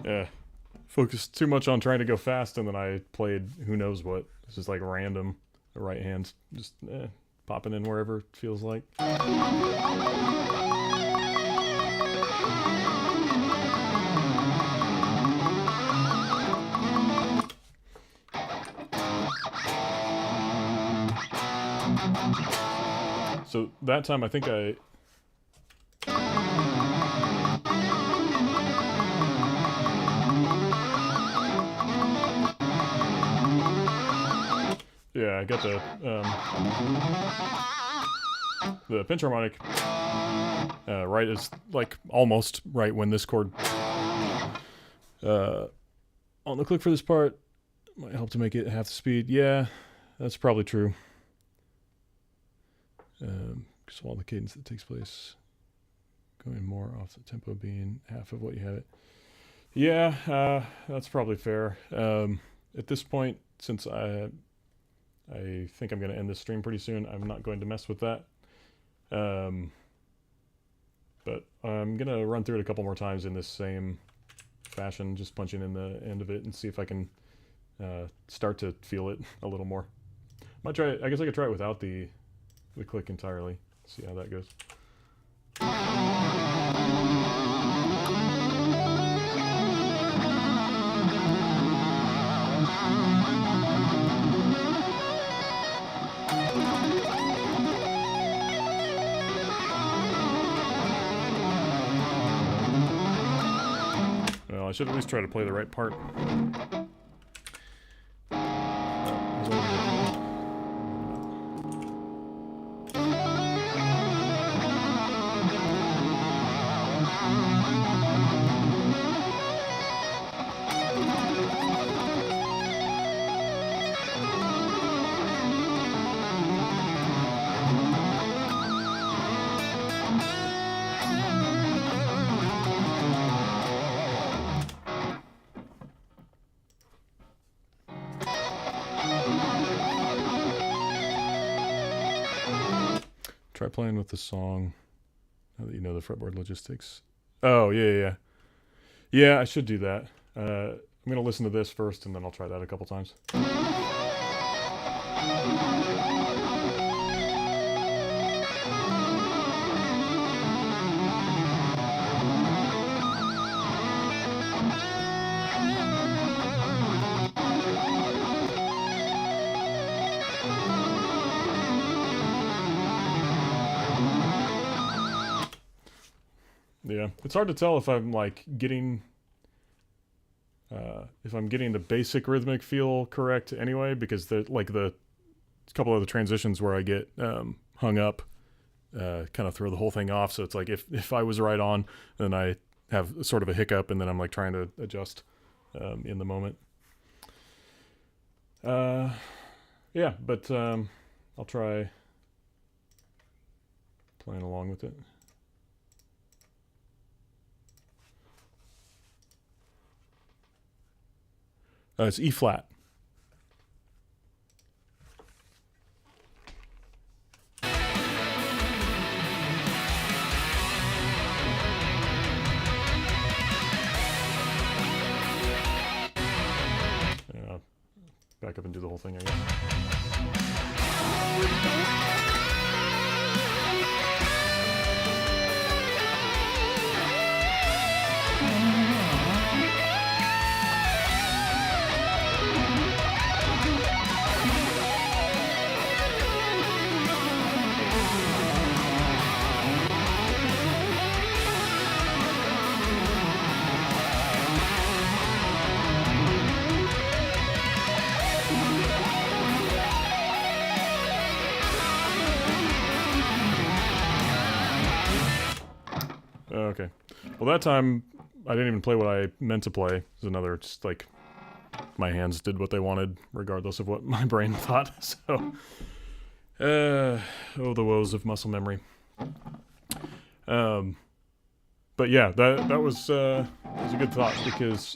Speaker 1: Yeah, focused too much on trying to go fast, and then I played who knows what. It's just like random, the right hand, just popping in wherever it feels like. So that time I think I got the pinch harmonic right is like almost right when this chord on the click for this part might help to make it half the speed. Yeah, that's probably true. Because all the cadence that takes place going more off the tempo being half of what you have it. Yeah, that's probably fair. At this point, since I think I'm going to end this stream pretty soon, I'm not going to mess with that. But I'm going to run through it a couple more times in this same fashion, just punching in the end of it and see if I can start to feel it a little more. Might try it, I guess I could try it without the click entirely, see how that goes. Well, I should at least try to play the right part. Try playing with the song now that you know the fretboard logistics. Oh, yeah. Yeah, I should do that. I'm going to listen to this first, and then I'll try that a couple times. Yeah, it's hard to tell if I'm like getting the basic rhythmic feel correct anyway, because the couple of the transitions where I get hung up kind of throw the whole thing off. So it's like if I was right on, then I have sort of a hiccup, and then I'm like trying to adjust in the moment. Yeah, but I'll try playing along with it. It's E flat. Back up and do the whole thing, I guess. Okay. Well, that time I didn't even play what I meant to play. It was another, just like my hands did what they wanted, regardless of what my brain thought. So, oh, the woes of muscle memory. But yeah, that was a good thought, because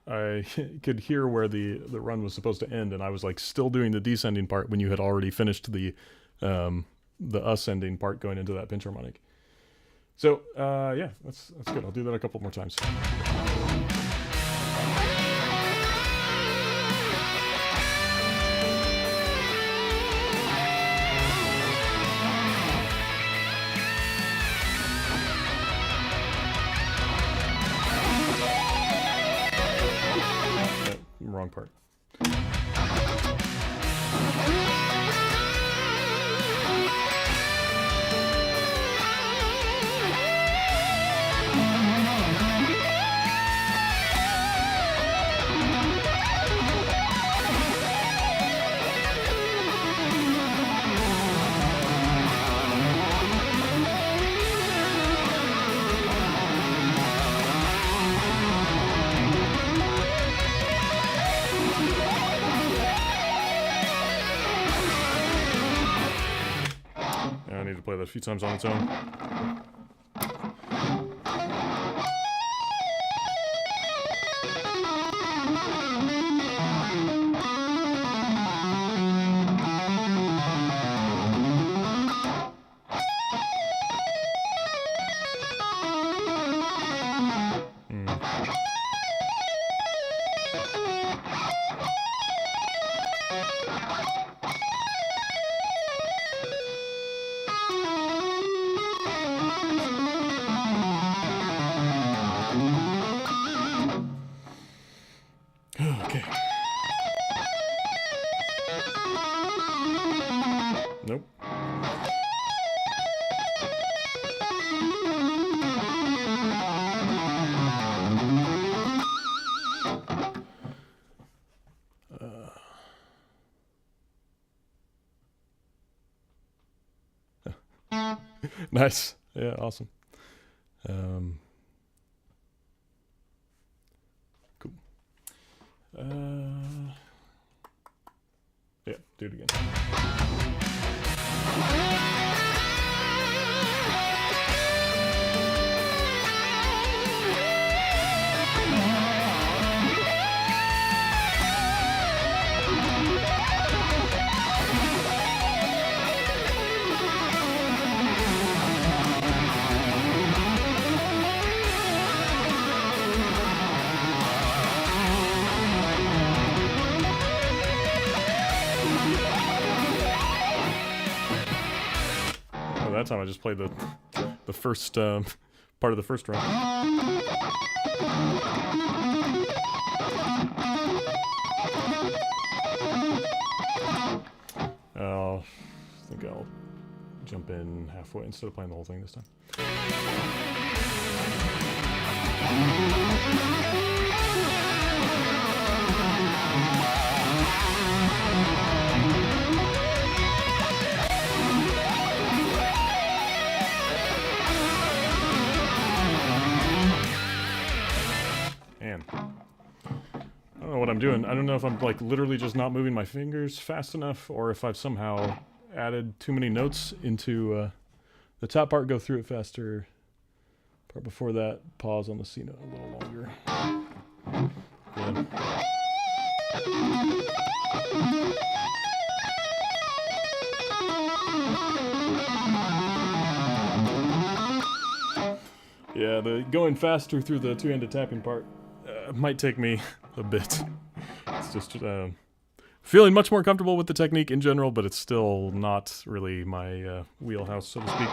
Speaker 1: I could hear where the run was supposed to end, and I was like still doing the descending part when you had already finished the ascending part going into that pinch harmonic. So, yeah, that's good. I'll do that a couple more times. Wrong part. I need to play that a few times on its own. Okay. Nope. Nice. Yeah, awesome. Cool. Yeah, do it again. That time I just played the first part of the first round. I think I'll jump in halfway instead of playing the whole thing this time. Man, I don't know what I'm doing. I don't know if I'm like literally just not moving my fingers fast enough, or if I've somehow added too many notes into the top part. Go through it faster. Part before that, pause on the C note a little longer. Yeah, the going faster through the two-handed tapping part might take me a bit. It's just feeling much more comfortable with the technique in general, but it's still not really my wheelhouse, so to speak.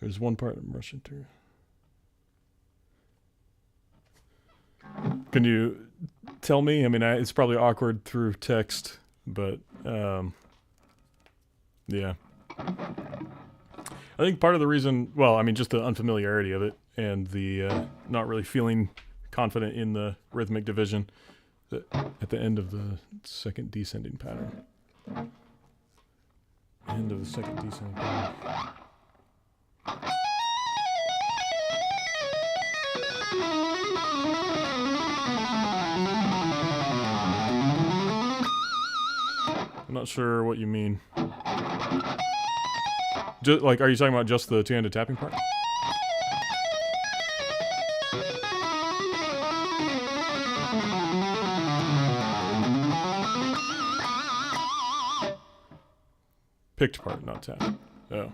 Speaker 1: There's one part I'm rushing through. Can you tell me? I mean, it's probably awkward through text, but yeah. I think part of the reason, well, I mean, just the unfamiliarity of it and the not really feeling confident in the rhythmic division at the end of the second descending pattern. End of the second descending pattern. I'm not sure what you mean. Just, like, are you talking about just the two-handed tapping part? Picked part, not tap. Oh.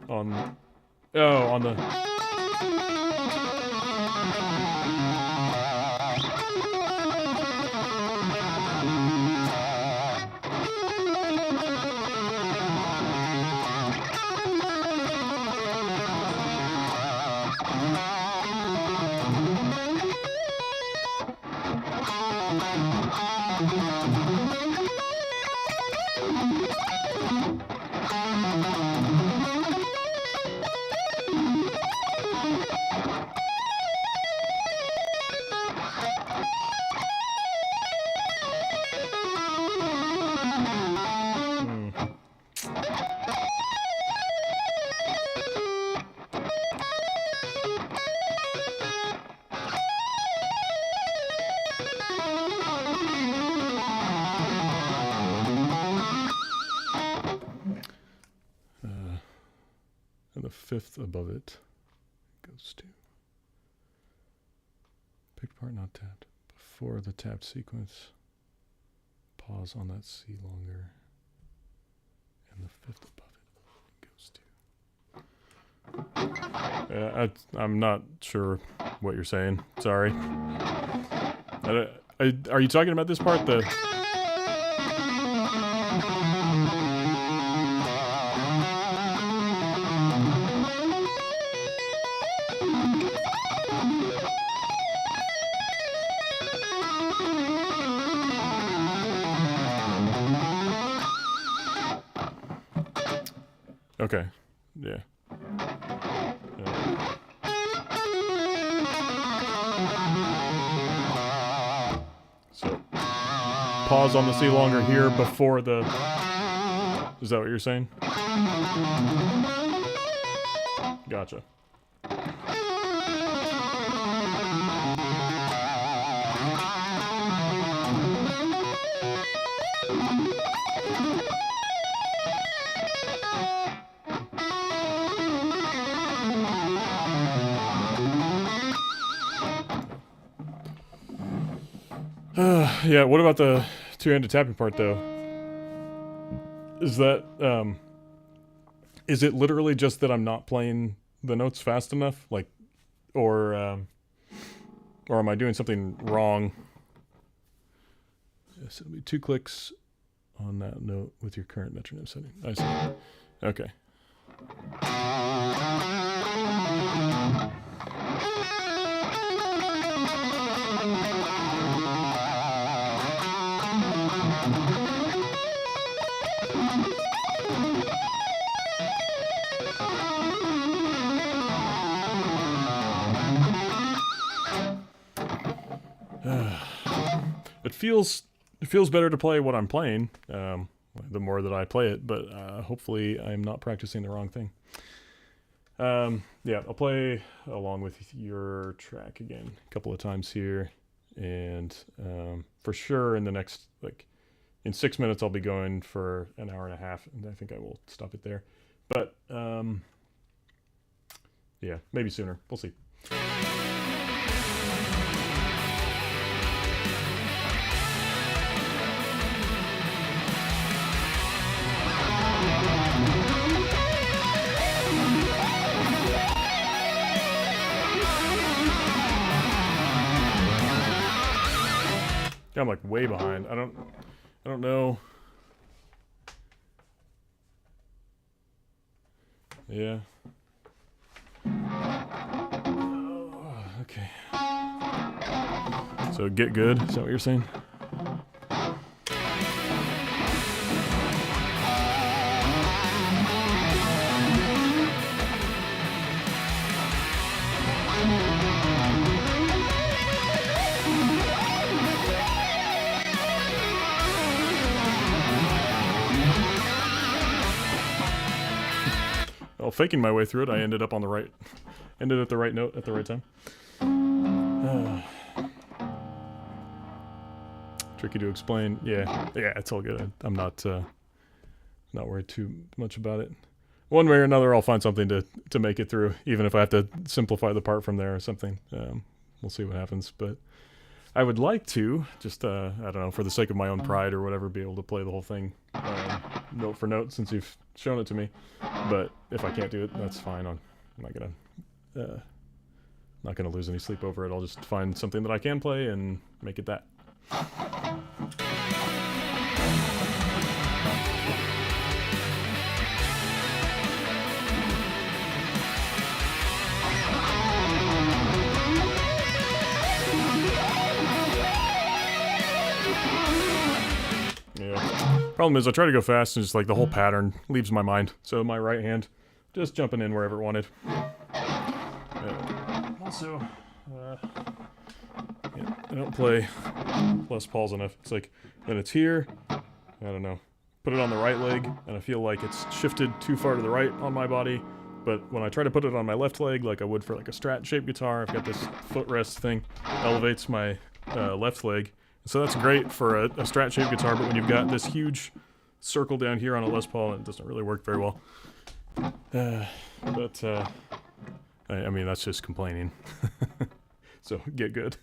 Speaker 1: On the... and the fifth above it goes to picked part, not tapped. Before the tapped sequence, pause on that C longer, and the fifth above it goes to. I'm not sure what you're saying. Sorry. Are you talking about this part? Okay. Yeah. So, pause on the C longer here before the... Is that what you're saying? Gotcha. Yeah, what about the two-handed tapping part, though? Is that, is it literally just that I'm not playing the notes fast enough? Like, or am I doing something wrong Yes, it'll be 2 clicks on that note with your current metronome setting. I see. Okay. It feels better to play what I'm playing the more that I play it, but hopefully I'm not practicing the wrong thing. Yeah, I'll play along with your track again a couple of times here, and for sure in the next, like, in 6 minutes I'll be going for an hour and a half, and I think I will stop it there. But yeah, maybe sooner. We'll see. I'm like way behind. I don't know. Yeah. Oh, okay. So get good. Is that what you're saying? Well, faking my way through it, I ended at the right note at the right time. Tricky to explain. Yeah, it's all good. I'm not worried too much about it. One way or another, I'll find something to make it through, even if I have to simplify the part from there or something. We'll see what happens, but I would like to just I don't know, for the sake of my own pride or whatever, be able to play the whole thing note for note since you've shown it to me. But if I can't do it, that's fine. I'm not gonna lose any sleep over it. I'll just find something that I can play and make it that. Problem is, I try to go fast, and just like the whole pattern leaves my mind. So my right hand, just jumping in wherever it wanted. Also, yeah, I don't play Les Pauls enough. It's like when it's here, I don't know, put it on the right leg, and I feel like it's shifted too far to the right on my body. But when I try to put it on my left leg, like I would for like a Strat-shaped guitar, I've got this footrest thing, elevates my left leg. So that's great for a Strat-shaped guitar, but when you've got this huge circle down here on a Les Paul, it doesn't really work very well. I mean, that's just complaining. So get good.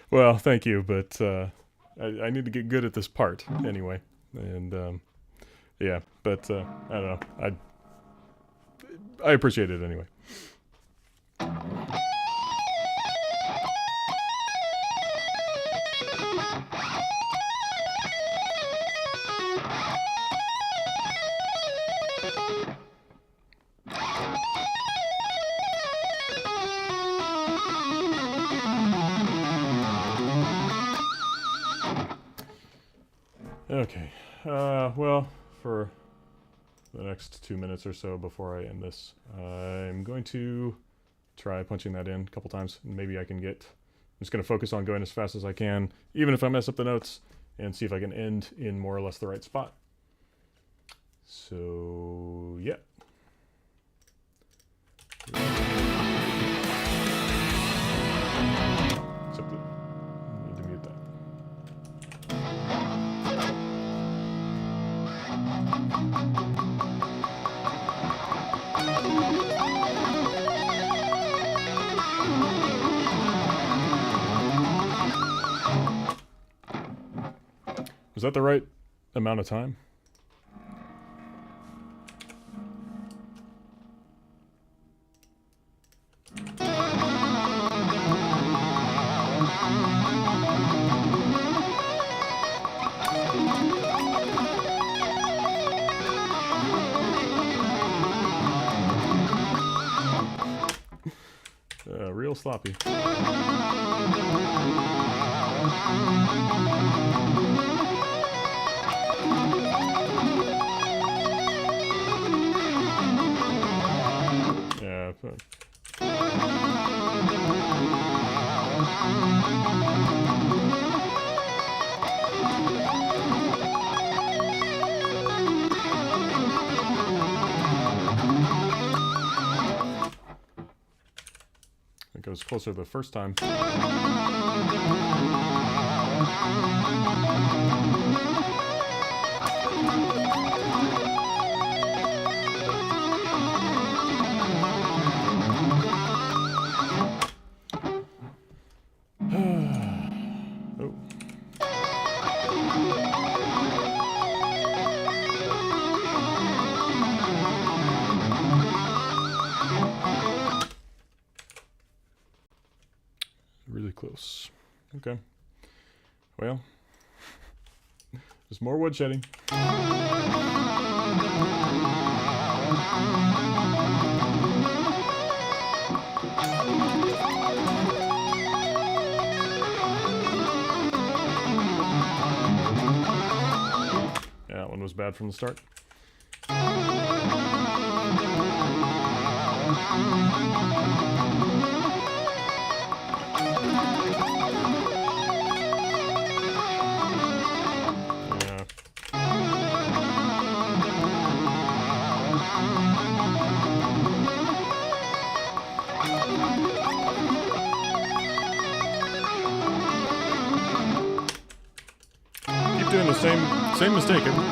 Speaker 1: Well, thank you, but I need to get good at this part anyway, and yeah, but I don't know. I appreciate it anyway. Okay. Well, for the next 2 minutes or so before I end this, I'm going to try punching that in a couple times. Maybe I can get... I'm just going to focus on going as fast as I can, even if I mess up the notes, and see if I can end in more or less the right spot. So, yeah. Except that I need to mute that. Was that the right amount of time? Real sloppy. Yeah. I think it was closer the first time. Oh. Really close. Okay. Well, there's more woodshedding. Yeah, that one was bad from the start. Keep doing the same mistake every time.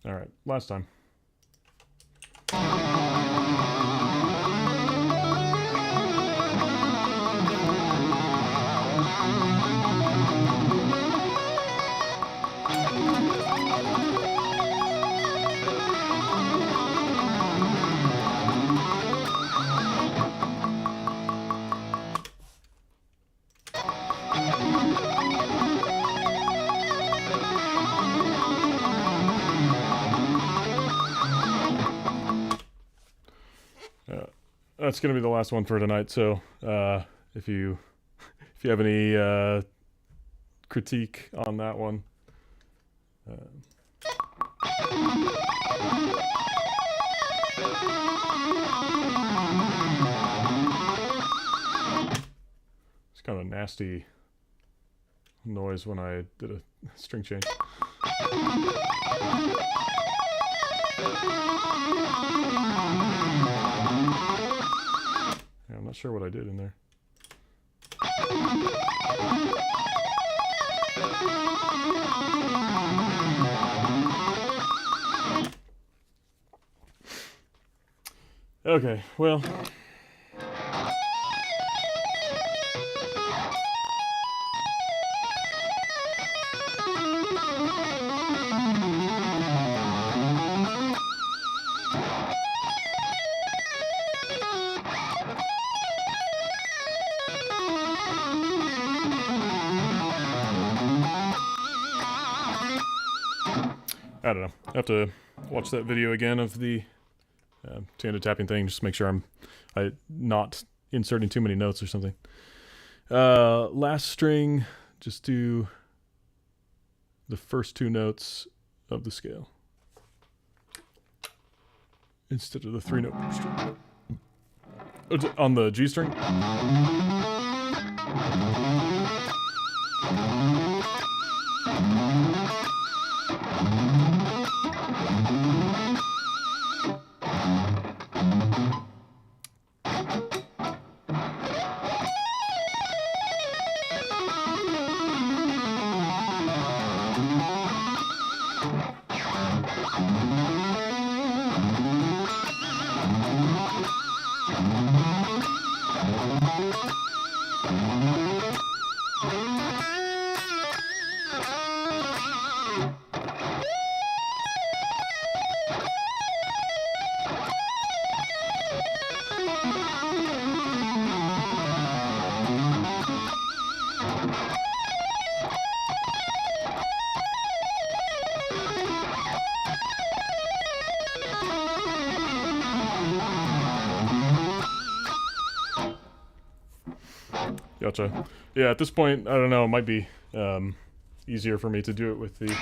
Speaker 1: All right, last time. That's gonna be the last one for tonight. So if you have any critique on that one, it's kind of a nasty noise when I did a string change. Yeah, I'm not sure what I did in there. Okay, well. I don't know. I have to watch that video again of the two-handed tapping thing, just to make sure I'm not inserting too many notes or something. Last string, just do the first two notes of the scale instead of the 3-note string. On the G string. Gotcha. Yeah, at this point, I don't know, it might be easier for me to do it with the...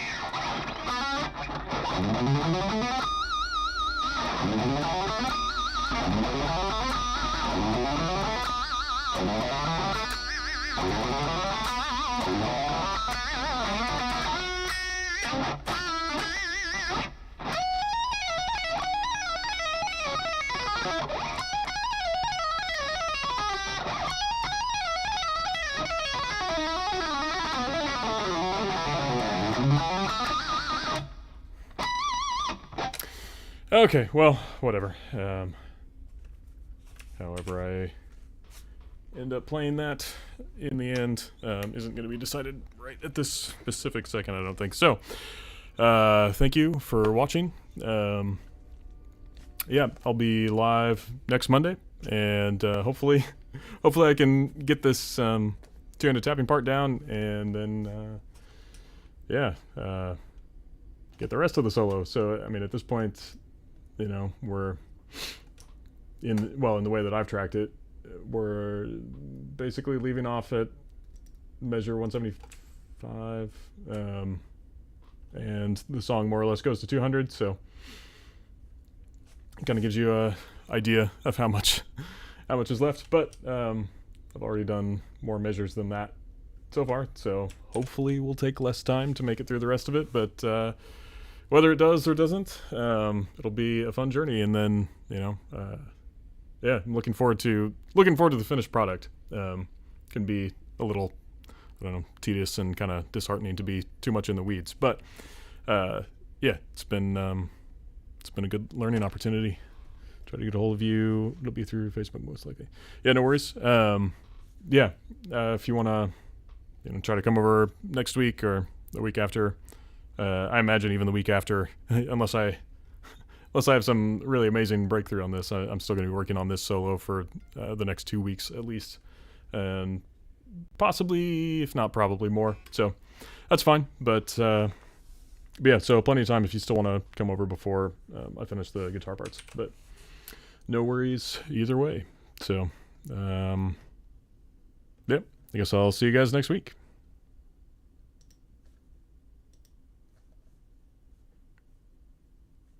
Speaker 1: Okay, well, whatever. However I end up playing that in the end isn't going to be decided right at this specific second, I don't think. So, thank you for watching. Yeah, I'll be live next Monday, and hopefully I can get this two-handed tapping part down, and then get the rest of the solo. So, I mean, at this point, you know, we're in the way that I've tracked it, we're basically leaving off at measure 175, and the song more or less goes to 200. So it kind of gives you a idea of how much is left. But I've already done more measures than that so far, so hopefully we'll take less time to make it through the rest of it. But whether it does or doesn't, it'll be a fun journey. And then, you know, yeah, I'm looking forward to the finished product. Can be a little, I don't know, tedious and kind of disheartening to be too much in the weeds. But yeah, it's been a good learning opportunity. Try to get a hold of you. It'll be through Facebook most likely. Yeah, no worries. Yeah, if you want to, you know, try to come over next week or the week after. I imagine even the week after, unless I have some really amazing breakthrough on this, I'm still going to be working on this solo for the next 2 weeks at least, and possibly, if not probably more. So that's fine. But yeah, so plenty of time if you still want to come over before I finish the guitar parts. But no worries either way. So yep, I guess I'll see you guys next week.